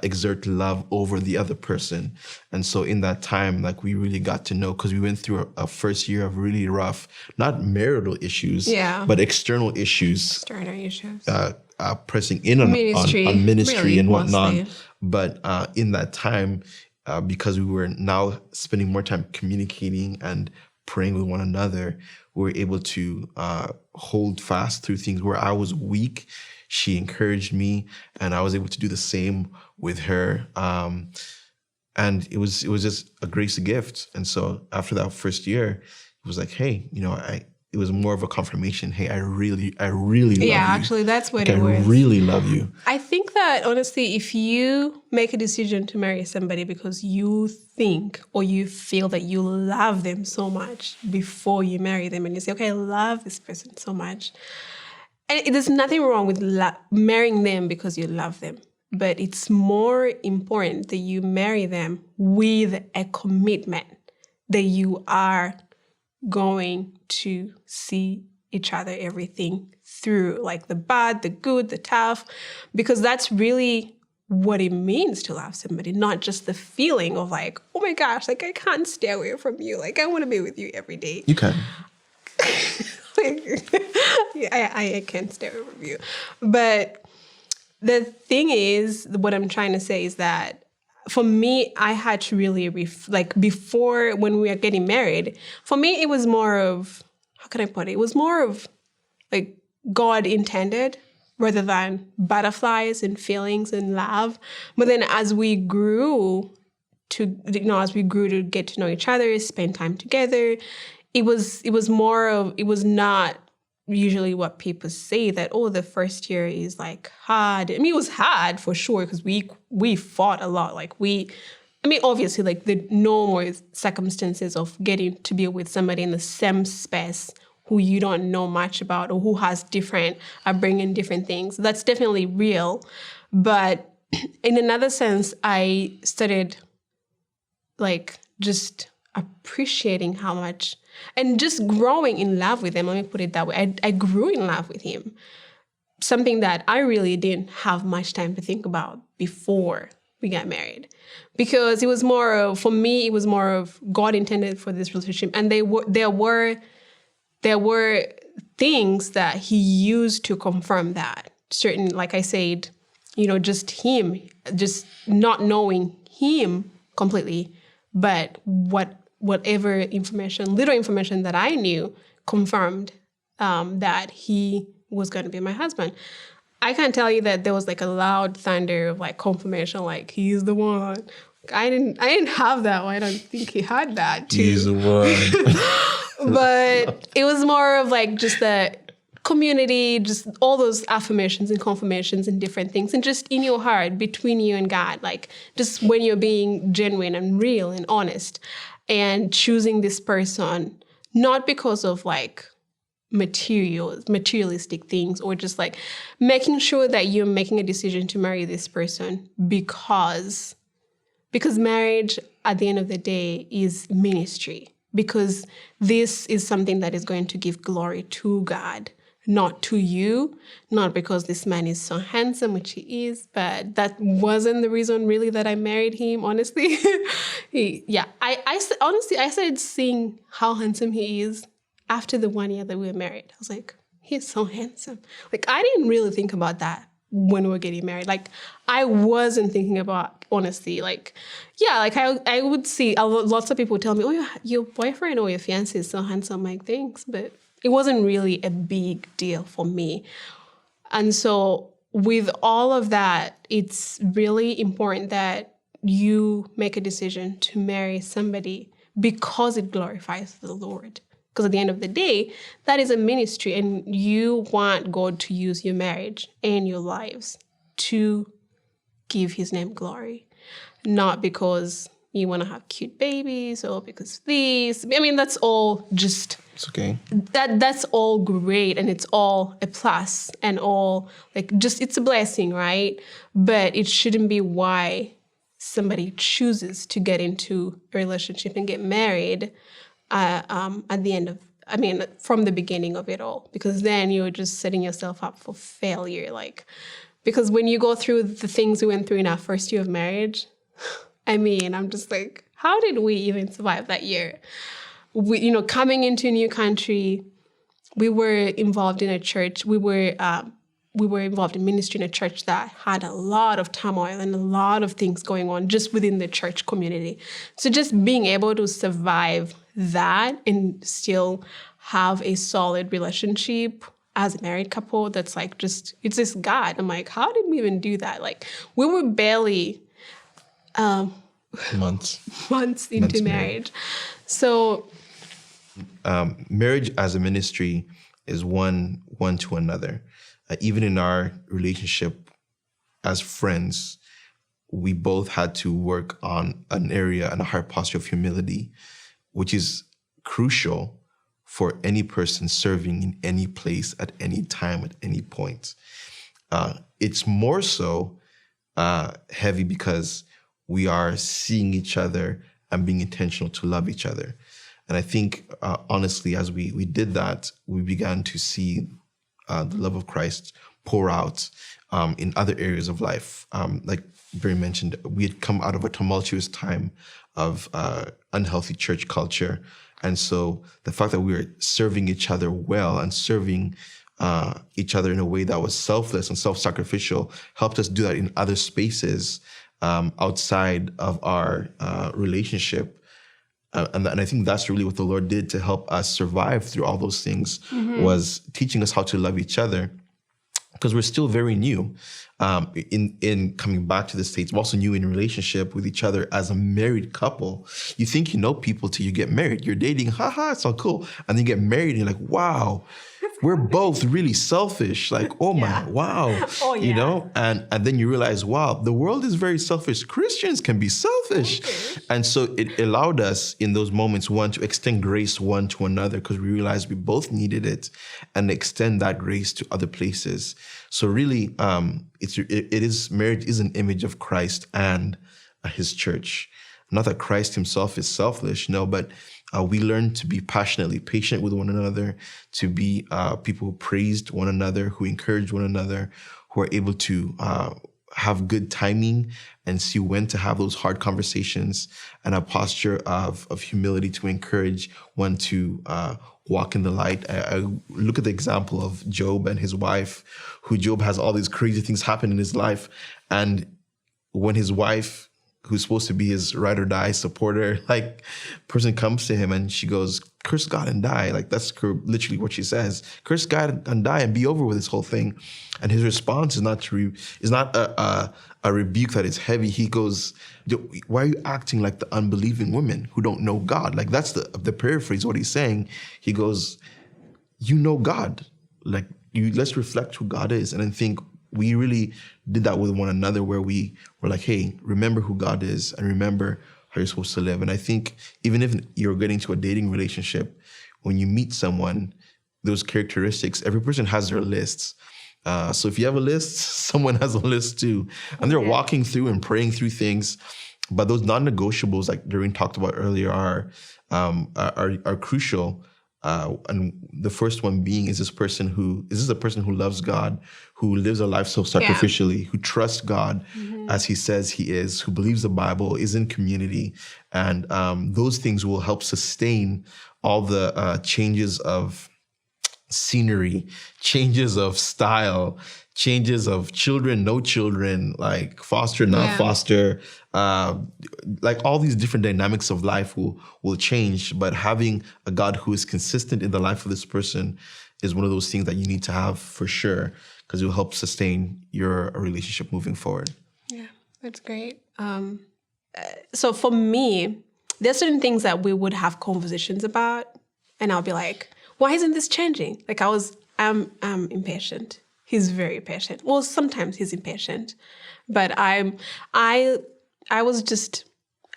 exert love over the other person. And so in that time, like, we really got to know, because we went through a first year of really rough, not marital issues, but external issues. Pressing in on ministry really, and whatnot. Mostly. But in that time, because we were now spending more time communicating and praying with one another, we were able to hold fast through things where I was weak. She encouraged me, and I was able to do the same with her. And it was just a grace gift. And so after that first year, it was like, hey, it was more of a confirmation. Hey, I really love you. Yeah, actually, that's what it was. I really love you. I think that, honestly, if you make a decision to marry somebody because you think or you feel that you love them so much before you marry them, and you say, okay, I love this person so much. And there's nothing wrong with marrying them because you love them. But it's more important that you marry them with a commitment that you are going to see each other everything through, like the bad, the good, the tough, because that's really what it means to love somebody, not just the feeling of like, oh my gosh, like I can't stay away from you. Like I want to be with you every day. You can. I can't stay away from you. But the thing is, what I'm trying to say is that for me, I had to really, before when we were getting married, for me, it was more of, how can I put it? It was more of like God intended rather than butterflies and feelings and love. But then as we grew to get to know each other, spend time together, it was more of, it was not usually what people say that, oh, the first year is like hard. I mean, it was hard for sure because we fought a lot. Obviously, like the normal circumstances of getting to be with somebody in the same space who you don't know much about or who has different upbringing, different things. That's definitely real. But in another sense, I started like just appreciating how much and just growing in love with him. Let me put it that way. I grew in love with him. Something that I really didn't have much time to think about before we got married. Because it was more of, for me, it was more of God intended for this relationship. And there were things that he used to confirm that. Certain, like I said, just him, just not knowing him completely, but whatever information, little information that I knew confirmed that he was going to be my husband. I can't tell you that there was like a loud thunder of like confirmation, like he's the one. I didn't have that one. I don't think he had that too. He's the one. But it was more of like just the community, just all those affirmations and confirmations and different things, and just in your heart, between you and God, like just when you're being genuine and real and honest and choosing this person, not because of like materialistic things, or just like making sure that you're making a decision to marry this person because marriage at the end of the day is ministry, because this is something that is going to give glory to God, not to you, not because this man is so handsome, which he is, but that wasn't the reason really that I married him, honestly. I started seeing how handsome he is after the 1 year that we were married. I was like, he's so handsome. Like, I didn't really think about that when we were getting married. Like, I wasn't thinking about, honestly, like, yeah, like I would see lots of people tell me, oh, your boyfriend or your fiancé is so handsome. I'm like, thanks. But it wasn't really a big deal for me. And so with all of that, it's really important that you make a decision to marry somebody because it glorifies the Lord. Because at the end of the day, that is a ministry, and you want God to use your marriage and your lives to give his name glory, not because you want to have cute babies or because this. I mean, that's all just... It's okay. That's all great, and it's all a plus, and all like just it's a blessing, right? But it shouldn't be why somebody chooses to get into a relationship and get married at the end of, I mean, from the beginning of it all, because then you're just setting yourself up for failure. Like, because when you go through the things we went through in our first year of marriage, I mean, I'm just like, how did we even survive that year? We, coming into a new country, we were involved in a church. We were involved in ministry in a church that had a lot of turmoil and a lot of things going on just within the church community. So just being able to survive that and still have a solid relationship as a married couple, that's like just, it's just God. I'm like, how did we even do that? Like, we were barely months into marriage. So marriage as a ministry is one to another. Even in our relationship as friends, we both had to work on an area and a heart posture of humility, which is crucial for any person serving in any place at any time at any point. It's more so heavy because we are seeing each other and being intentional to love each other. And I think, honestly, as we did that, we began to see the love of Christ pour out in other areas of life. Like Doreen mentioned, we had come out of a tumultuous time of unhealthy church culture. And so the fact that we were serving each other well and serving each other in a way that was selfless and self-sacrificial helped us do that in other spaces outside of our relationship. And I think that's really what the Lord did to help us survive through all those things, was teaching us how to love each other, because we're still very new in coming back to the States. We're also new in relationship with each other as a married couple. You think you know people till you get married. You're dating, it's all cool. And then you get married and you're like, wow, we're both really selfish. Like, oh my, wow. Oh, yeah. And then you realize, wow, the world is very selfish. Christians can be selfish. Okay. And so it allowed us in those moments, one, to extend grace one to another, because we realized we both needed it, and extend that grace to other places. So really, marriage is an image of Christ and his church. Not that Christ himself is selfish, no, but we learn to be passionately patient with one another, to be people who praised one another, who encourage one another, who are able to have good timing and see when to have those hard conversations, and a posture of humility to encourage one to walk in the light. I look at the example of Job and his wife, who Job has all these crazy things happen in his life. And when his wife who's supposed to be his ride or die supporter, like, person comes to him and she goes, curse God and die. Like, that's literally what she says. Curse God and die and be over with this whole thing. And his response is not a rebuke that is heavy. He goes, why are you acting like the unbelieving women who don't know God? Like, that's the paraphrase, what he's saying. He goes, you know God. Like, let's reflect who God is. And I think we really did that with one another, where we were like, hey, remember who God is and remember how you're supposed to live. And I think even if you're getting to a dating relationship, when you meet someone, those characteristics, every person has their lists. So if you have a list, someone has a list too. And they're walking through and praying through things. But those non-negotiables, like Doreen talked about earlier, are crucial. And the first one being, is this a person who loves God, who lives a life self-sacrificially, who trusts God as he says he is, who believes the Bible, is in community. And those things will help sustain all the changes of scenery, changes of style, changes of children, no children, like foster, not foster, like all these different dynamics of life will change. But having a God who is consistent in the life of this person is one of those things that you need to have for sure, because it will help sustain your relationship moving forward. Yeah, that's great. So for me, there's certain things that we would have conversations about, and I'll be like, why isn't this changing? Like, I'm impatient. He's very patient. Well, sometimes he's impatient, but I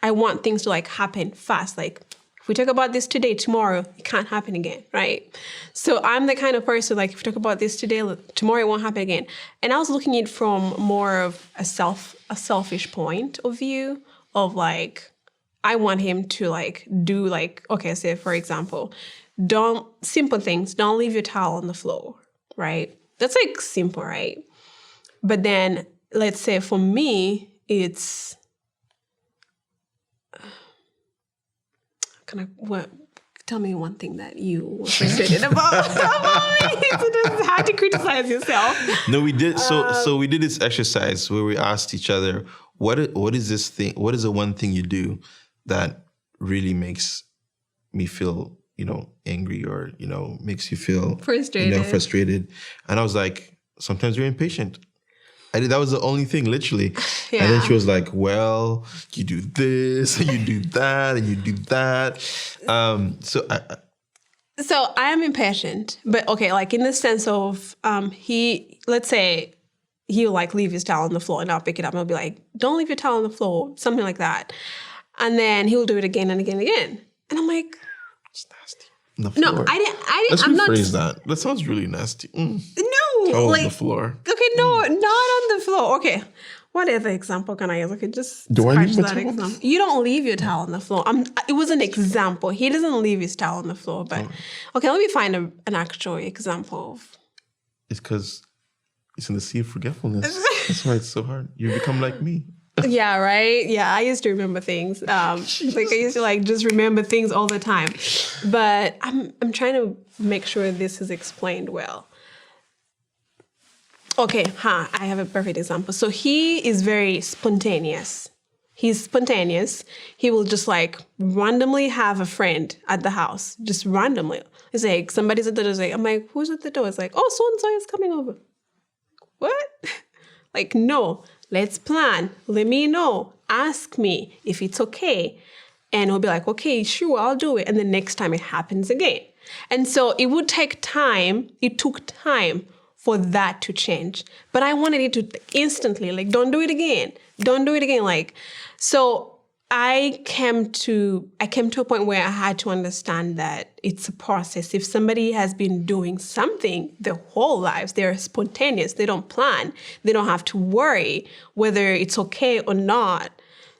want things to like happen fast. Like, if we talk about this today, tomorrow it can't happen again, right? So I'm the kind of person, like, if we talk about this today, tomorrow it won't happen again. And I was looking at it from more of a selfish point of view of like, I want him to like do like, okay, say for example, simple things, don't leave your towel on the floor, right? That's like simple, right? But then let's say for me, it's tell me one thing that you were frustrated about. It's hard to criticize yourself. No, we did. So we did this exercise where we asked each other, what is this thing? What is the one thing you do that really makes me feel, angry, or, makes you feel frustrated. And I was like, sometimes you're impatient. That was the only thing, literally. Yeah. And then she was like, well, you do this, and you do that, and you do that. So I am impatient, but okay, like in the sense of let's say he'll like leave his towel on the floor and I'll pick it up and I'll be like, don't leave your towel on the floor, something like that. And then he'll do it again and again and again. And I'm like, it's nasty. No, I didn't. Let's rephrase that. That sounds really nasty. No. On the floor. Okay, no, not on the floor. Okay. What other example can I use? Okay, just do I leave my that towel? Example. You don't leave your towel on the floor. It was an example. He doesn't leave his towel on the floor. But okay, let me find an actual example of. It's because it's in the sea of forgetfulness. That's why it's so hard. You become like me. Yeah, right? Yeah, I used to remember things. Like I used to like just remember things all the time. But I'm trying to make sure this is explained well. Okay, I have a perfect example. So he is very spontaneous. He's spontaneous. He will just like randomly have a friend at the house, just randomly. It's like somebody's at the door. I'm like, who's at the door? It's like, oh, so-and-so is coming over. What? Like, no. Let's plan. Let me know. Ask me if it's okay. And he'll be like, okay, sure, I'll do it. And the next time it happens again. And so it would take time. It took time for that to change. But I wanted it to instantly, like, don't do it again. Don't do it again. Like, so I came to a point where I had to understand that it's a process. If somebody has been doing something their whole lives, they're spontaneous, they don't plan, they don't have to worry whether it's okay or not.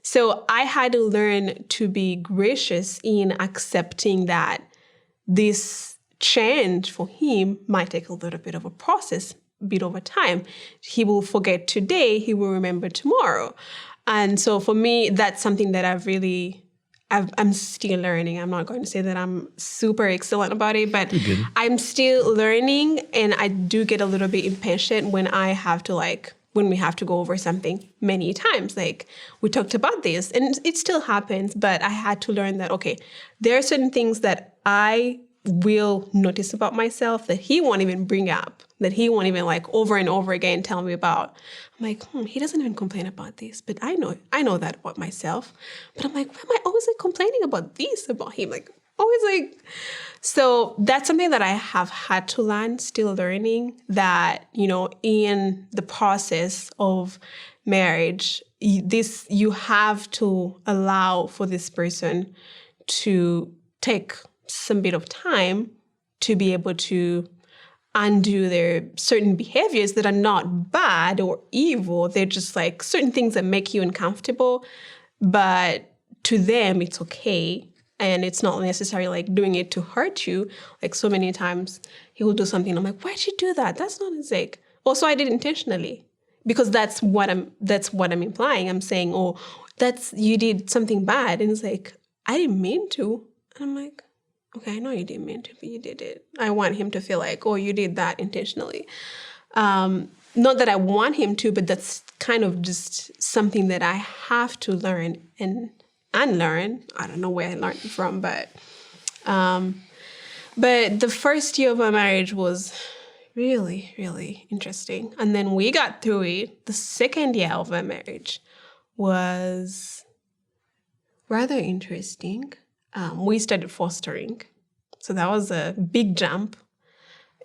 So I had to learn to be gracious in accepting that this change for him might take a little bit of a process, a bit over time. He will forget today, he will remember tomorrow. And so for me, that's something that I'm still learning. I'm not going to say that I'm super excellent about it, but I'm still learning. And I do get a little bit impatient when when we have to go over something many times. Like, we talked about this, and it still happens, but I had to learn that, okay, there are certain things that I will notice about myself that he won't even bring up, that he won't even like over and over again tell me about. I'm like, he doesn't even complain about this, but I know that about myself. But I'm like, why am I always like complaining about this about him? Like, always like, so that's something that I have had to learn, still learning, that, you know, in the process of marriage, you have to allow for this person to take some bit of time to be able to undo their certain behaviors that are not bad or evil. They're just like certain things that make you uncomfortable, but to them it's okay. And it's not necessarily like doing it to hurt you. Like, so many times he will do something, I'm like, why'd you do that? That's not his like. Also, I did intentionally, because that's what I'm implying. I'm saying, oh, you did something bad. And it's like, I didn't mean to. And I'm like, okay, I know you didn't mean to, but you did it. I want him to feel like, oh, you did that intentionally. Not that I want him to, but that's kind of just something that I have to learn and unlearn. I don't know where I learned it from, but the first year of my marriage was really, really interesting. And then we got through it. The second year of my marriage was rather interesting. We started fostering. So that was a big jump.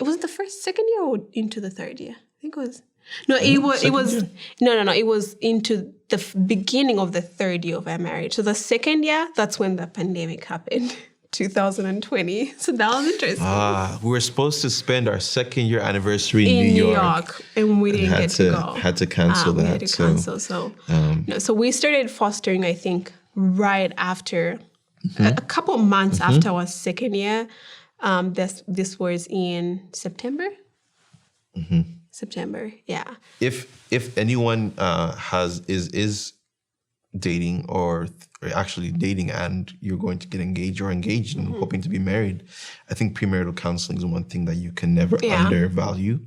It was the second year or into the third year? I think it was. No, it was into the beginning of the third year of our marriage. So the second year, that's when the pandemic happened, 2020. So that was interesting. We were supposed to spend our second year anniversary in New York, and we didn't get to go. Had to cancel that. We had to cancel. So we started fostering, I think, right after, a couple months after our second year. This was in September. September, yeah. If anyone is dating or actually dating and you're going to get engaged or engaged and hoping to be married, I think premarital counseling is one thing that you can never undervalue.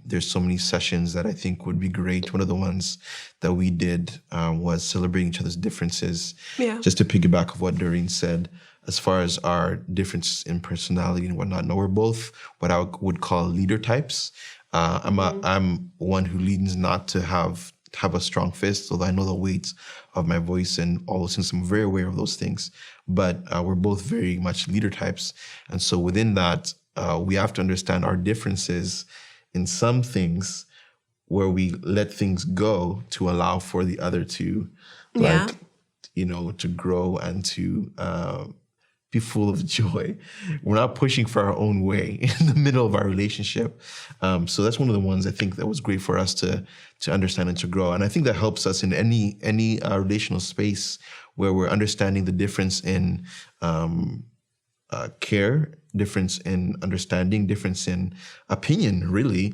There's so many sessions that I think would be great. One of the ones that we did was celebrating each other's differences. Yeah. Just to piggyback of what Doreen said, as far as our difference in personality and whatnot. No, we're both what I would call leader types. I'm one who leans not to have a strong fist, although I know the weight of my voice and all those things. I'm very aware of those things. But we're both very much leader types. And so within that, we have to understand our differences in some things where we let things go to allow for the other to, to grow and to be full of joy. We're not pushing for our own way in the middle of our relationship. So that's one of the ones I think that was great for us to understand and to grow. And I think that helps us in any relational space where we're understanding the difference in care, difference in understanding, difference in opinion, really.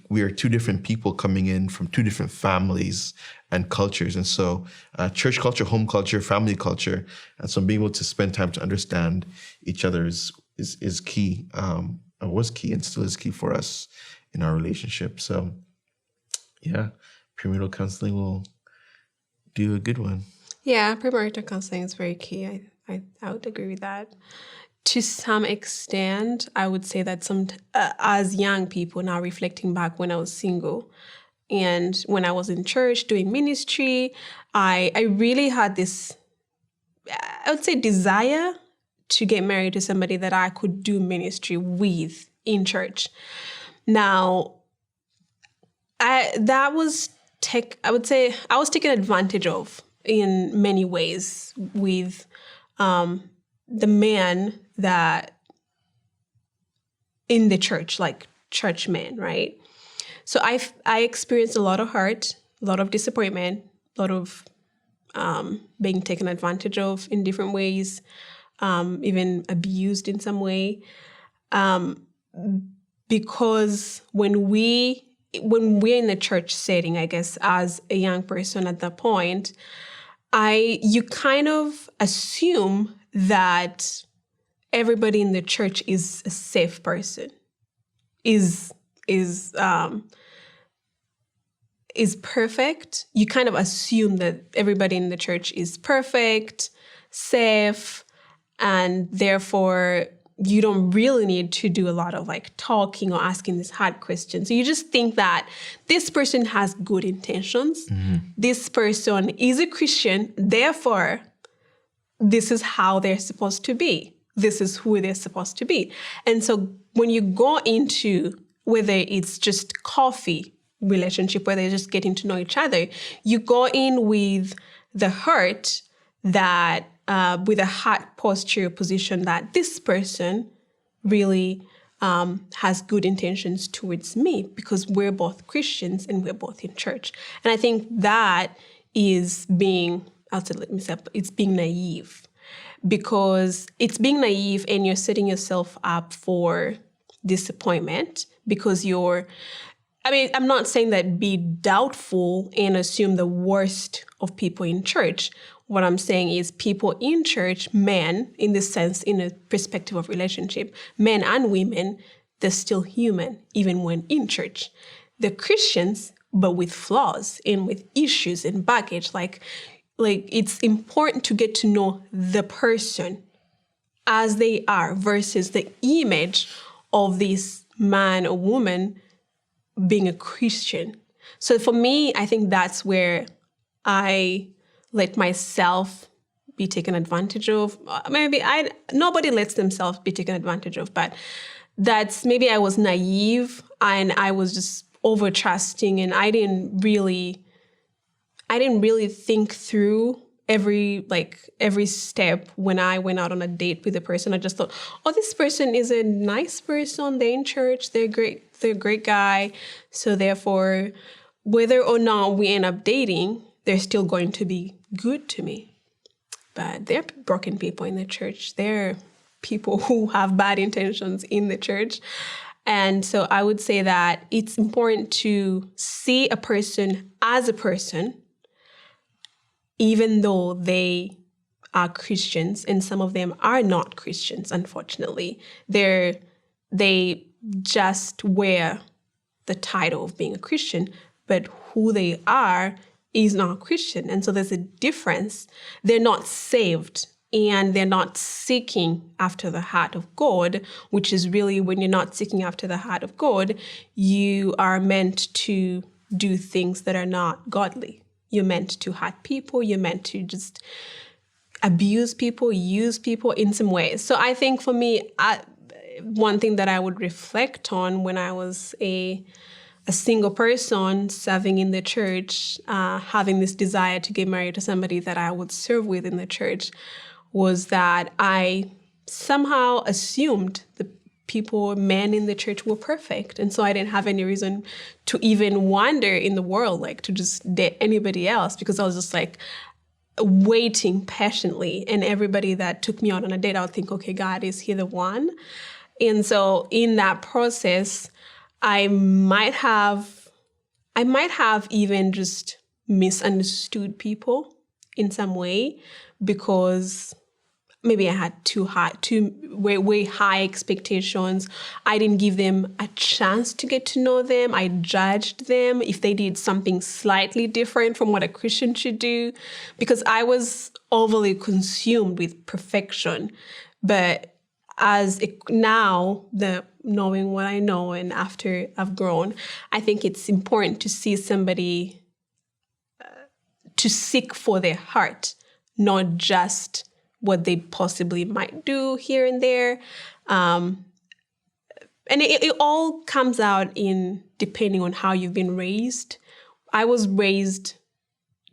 We are two different people coming in from two different families and cultures. And so church culture, home culture, family culture. And so being able to spend time to understand each other is key, was key and still is key for us in our relationship. So yeah, premarital counseling will do a good one. Yeah, premarital counseling is very key. I would agree with that. To some extent, I would say that as young people, now reflecting back when I was single and when I was in church doing ministry, I really had this, I would say, desire to get married to somebody that I could do ministry with in church. Now, I was taken advantage of in many ways with the man that in the church, like church men, right? So I experienced a lot of hurt, a lot of disappointment, a lot of being taken advantage of in different ways, even abused in some way. Because when we're in the church setting, I guess, as a young person at that point, you kind of assume that everybody in the church is a safe person, is is perfect, you kind of assume that everybody in the church is perfect, safe, and therefore you don't really need to do a lot of like talking or asking these hard questions. So you just think that this person has good intentions. This person is a Christian, therefore this is how they're supposed to be. This is who they're supposed to be. And so when you go into, whether it's just coffee relationship, where they're just getting to know each other, you go in with the hurt that, with a heart posture position that this person really has good intentions towards me because we're both Christians and we're both in church. And I think that is being, it's being naive, because it's being naive and you're setting yourself up for disappointment because I'm not saying that be doubtful and assume the worst of people in church. What I'm saying is people in church, men, in this sense, in a perspective of relationship, men and women, they're still human, even when in church. They're Christians, but with flaws and with issues and baggage. Like it's important to get to know the person as they are versus the image of this man or woman being a Christian. So for me, I think that's where I let myself be taken advantage of. Nobody lets themselves be taken advantage of, but that's maybe I was naive and I was just over trusting, and I didn't really think through every step when I went out on a date with a person. I just thought, oh, this person is a nice person. They're in church. They're great. They're a great guy. So therefore, whether or not we end up dating, they're still going to be good to me. But they're broken people in the church. They're people who have bad intentions in the church. And so I would say that it's important to see a person as a person, even though they are Christians, and some of them are not Christians, unfortunately. They just wear the title of being a Christian, but who they are is not Christian. And so there's a difference. They're not saved, and they're not seeking after the heart of God, which is really when you're not seeking after the heart of God, you are meant to do things that are not godly. You're meant to hurt people. You're meant to just abuse people, use people in some ways. So I think for me, one thing that I would reflect on when I was a single person serving in the church, having this desire to get married to somebody that I would serve with in the church, was that I somehow assumed the men in the church were perfect. And so I didn't have any reason to even wander in the world, to just date anybody else, because I was just waiting patiently. And everybody that took me out on a date, I would think, okay, God, is he the one? And so in that process, I might have even just misunderstood people in some way, because maybe I had way high expectations. I didn't give them a chance to get to know them. I judged them if they did something slightly different from what a Christian should do, because I was overly consumed with perfection. But knowing what I know and after I've grown, I think it's important to see somebody, to seek for their heart, not just what they possibly might do here and there. And it all comes out in depending on how you've been raised. I was raised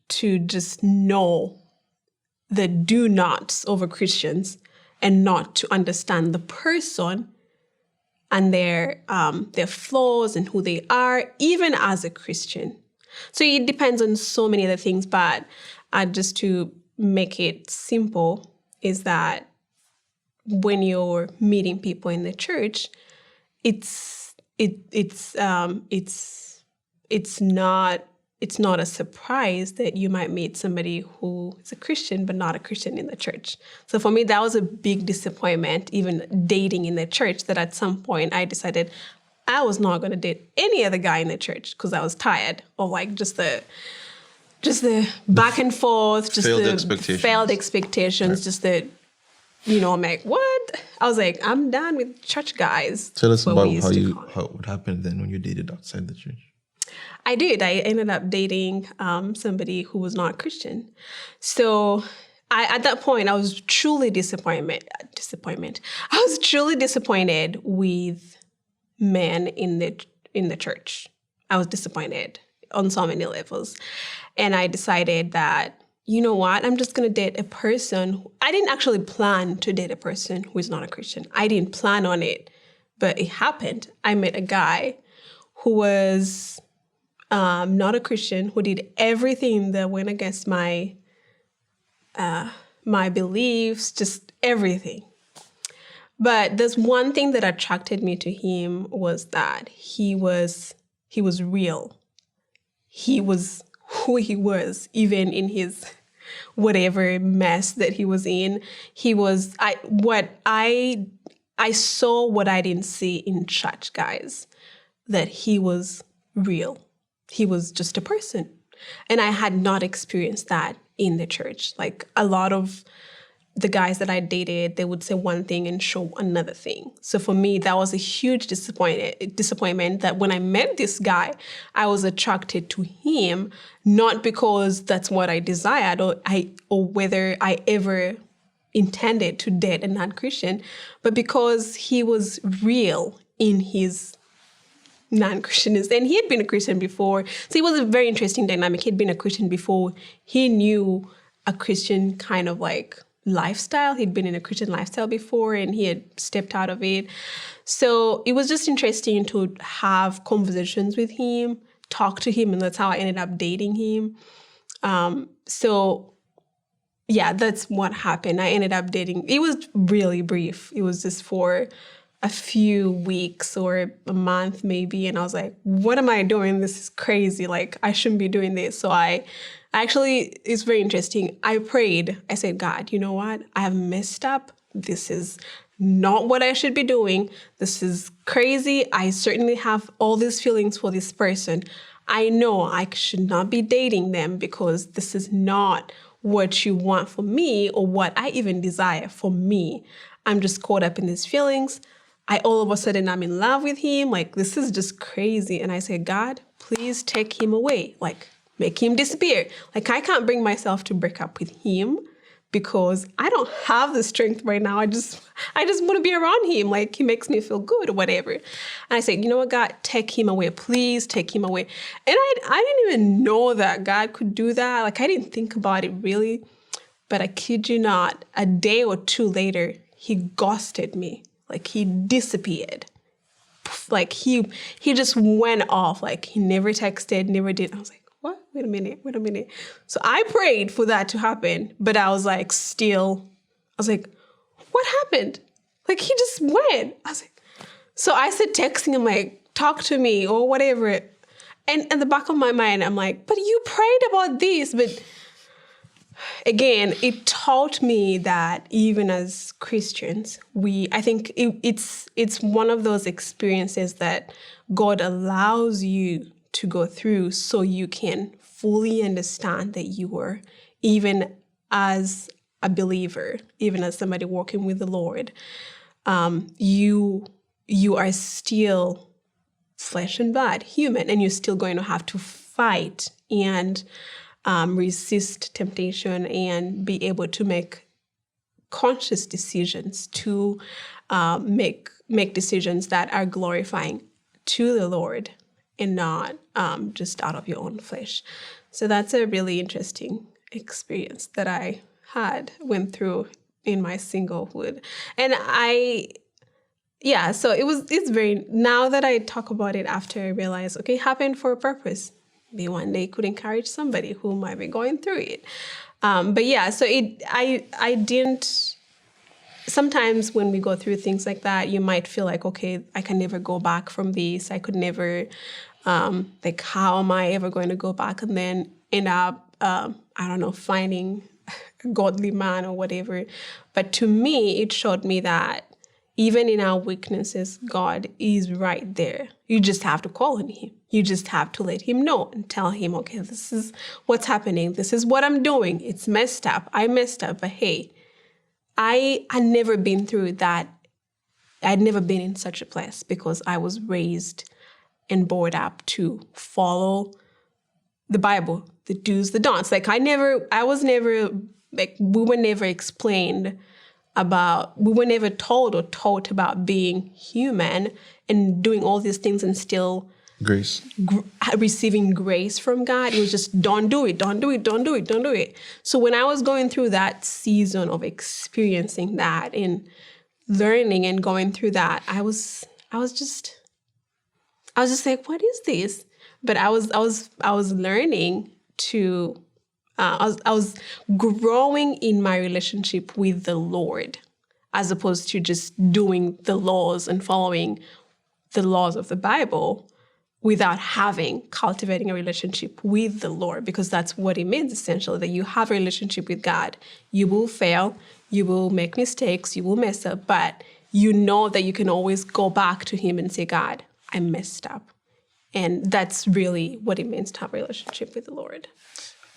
to just know the do nots over Christians and not to understand the person and their flaws and who they are, even as a Christian. So it depends on so many other things, but just to make it simple, is that when you're meeting people in the church, it's not a surprise that you might meet somebody who is a Christian but not a Christian in the church. So for me, that was a big disappointment, even dating in the church, that at some point I decided I was not going to date any other guy in the church because I was tired of like just the back and forth, just the failed expectations, just the, I'm like, what? I was like, I'm done with church guys. Tell us about what happened then when you dated outside the church. I did. I ended up dating somebody who was not Christian. So at that point, I was truly disappointed. I was truly disappointed with men in the church. I was disappointed on so many levels. And I decided that, you know what, I'm just going to date a person. I didn't actually plan to date a person who is not a Christian. I didn't plan on it, but it happened. I met a guy who was not a Christian, who did everything that went against my beliefs, just everything. But there's one thing that attracted me to him was that he was real. He was who he was, even in his whatever mess that he was in. I saw what I didn't see in church guys, that he was real. He was just a person. And I had not experienced that in the church. Like a lot of the guys that I dated, they would say one thing and show another thing. So for me, that was a huge disappointment that when I met this guy, I was attracted to him, not because that's what I desired or whether I ever intended to date a non-Christian, but because he was real in his non-Christianism. And he had been a Christian before. So it was a very interesting dynamic. He'd been a Christian before. He knew a Christian kind of like lifestyle. He'd been in a Christian lifestyle before and he had stepped out of it. So it was just interesting to have conversations with him, talk to him, and that's how I ended up dating him. So yeah, that's what happened. I ended up dating. It was really brief. It was just for a few weeks or a month maybe. And I was like, what am I doing? This is crazy. Like, I shouldn't be doing this. So it's very interesting. I prayed. I said, God, you know what? I have messed up. This is not what I should be doing. This is crazy. I certainly have all these feelings for this person. I know I should not be dating them because this is not what you want for me or what I even desire for me. I'm just caught up in these feelings. All of a sudden I'm in love with him. Like, this is just crazy. And I said, God, please take him away. Like, make him disappear. Like, I can't bring myself to break up with him because I don't have the strength right now. I just want to be around him. Like, he makes me feel good or whatever. And I said, you know what, God, take him away. Please take him away. And I didn't even know that God could do that. Like, I didn't think about it really. But I kid you not, a day or two later, he ghosted me. Like, he disappeared. Like, he just went off. Like, he never texted, never did. I was like, what? Wait a minute. So I prayed for that to happen, but I was like, what happened? Like, he just went. I was like, so I started texting him, like, talk to me or whatever. And in the back of my mind, I'm like, but you prayed about this. But again, it taught me that even as Christians, I think it's one of those experiences that God allows you to go through so you can fully understand that you are, even as a believer, even as somebody walking with the Lord, you are still flesh and blood, human, and you're still going to have to fight and resist temptation and be able to make conscious decisions to make decisions that are glorifying to the Lord and not just out of your own flesh. So that's a really interesting experience that I went through in my singlehood. And so it's very, now that I talk about it after I realize, okay, it happened for a purpose. Maybe one day could encourage somebody who might be going through it. But yeah, so I didn't, sometimes when we go through things like that, you might feel like, okay, I can never go back from this. I could never, like, how am I ever going to go back? And then end up, finding a godly man or whatever. But to me, it showed me that even in our weaknesses, God is right there. You just have to call on him. You just have to let him know and tell him, okay, this is what's happening. This is what I'm doing. It's messed up. I messed up. But hey, I had never been through that. I'd never been in such a place because I was raised and brought up to follow the Bible, the do's, the don'ts. Like we were never explained about, we were never told or taught about being human and doing all these things and still receiving grace from God. It was just, don't do it, don't do it, don't do it, don't do it. So when I was going through that season of experiencing that and learning and going through that, I was just like, what is this? But I was learning to, I was growing in my relationship with the Lord, as opposed to just doing the laws and following the laws of the Bible without cultivating a relationship with the Lord, because that's what it means essentially, that you have a relationship with God. You will fail, you will make mistakes, you will mess up, but you know that you can always go back to him and say, God, I messed up. And that's really what it means to have a relationship with the Lord.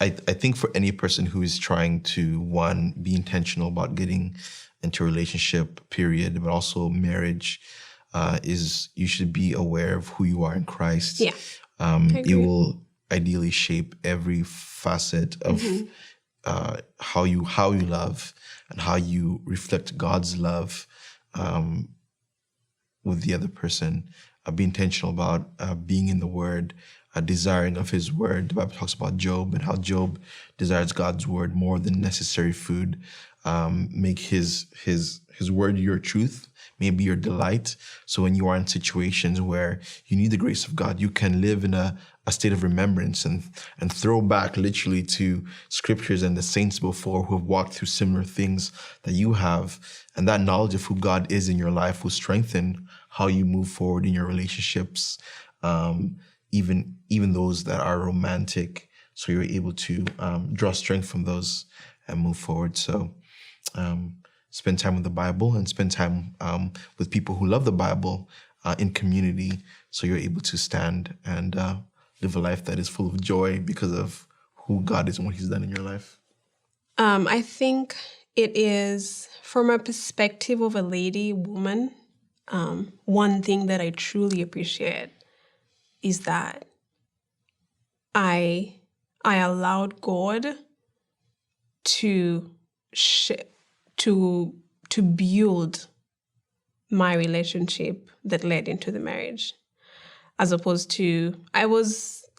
I think for any person who is trying to, one, be intentional about getting into a relationship, period, but also marriage, is you should be aware of who you are in Christ. Yeah, it will ideally shape every facet of how you love and how you reflect God's love with the other person. Be intentional about being in the Word, desiring of His Word. The Bible talks about Job and how Job desires God's Word more than necessary food. Make His Word your truth, maybe your delight. So when you are in situations where you need the grace of God, you can live in a state of remembrance and throw back literally to scriptures and the saints before who have walked through similar things that you have. And that knowledge of who God is in your life will strengthen how you move forward in your relationships, even those that are romantic. So you're able to draw strength from those and move forward. So spend time with the Bible and spend time with people who love the Bible in community, so you're able to stand and live a life that is full of joy because of who God is and what He's done in your life. I think it is, from a perspective of a woman, one thing that I truly appreciate is that I allowed God to build my relationship that led into the marriage, as opposed to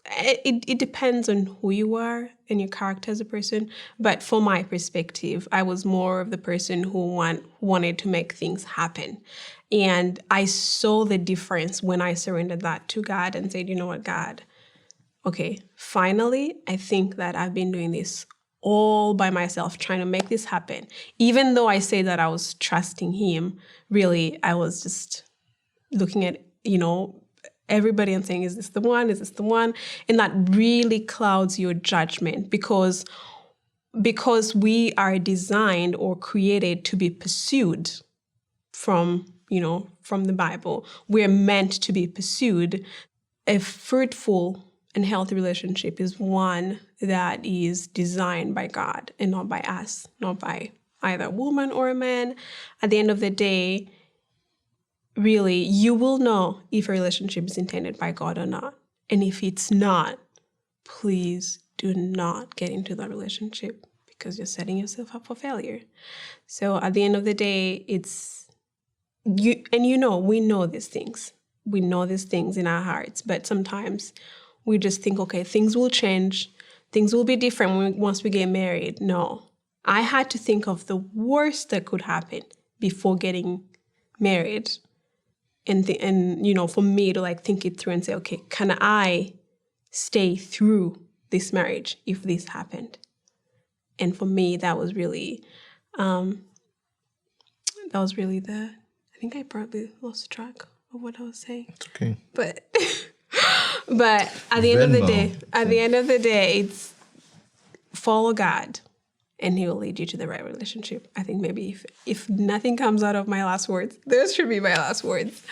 it depends on who you are and your character as a person. But from my perspective, I was more of the person who wanted to make things happen. And I saw the difference when I surrendered that to God and said, you know what, God, okay, finally, I think that I've been doing this all by myself, trying to make this happen. Even though I say that I was trusting Him, really, I was just looking at, everybody and saying, is this the one? Is this the one? And that really clouds your judgment because we are designed or created to be pursued from the Bible. We're meant to be pursued. A fruitful and healthy relationship is one that is designed by God and not by us, not by either a woman or a man. At the end of the day, really, you will know if a relationship is intended by God or not. And if it's not, please do not get into that relationship because you're setting yourself up for failure. So at the end of the day, we know these things. We know these things in our hearts, but sometimes we just think, okay, things will change. Things will be different once we get married. No, I had to think of the worst that could happen before getting married. And for me to think it through and say, okay, can I stay through this marriage if this happened? And for me, that was really I think I probably lost track of what I was saying. It's okay. But at the end of the day, it's follow God and he will lead you to the right relationship. I think maybe if nothing comes out of my last words, those should be my last words.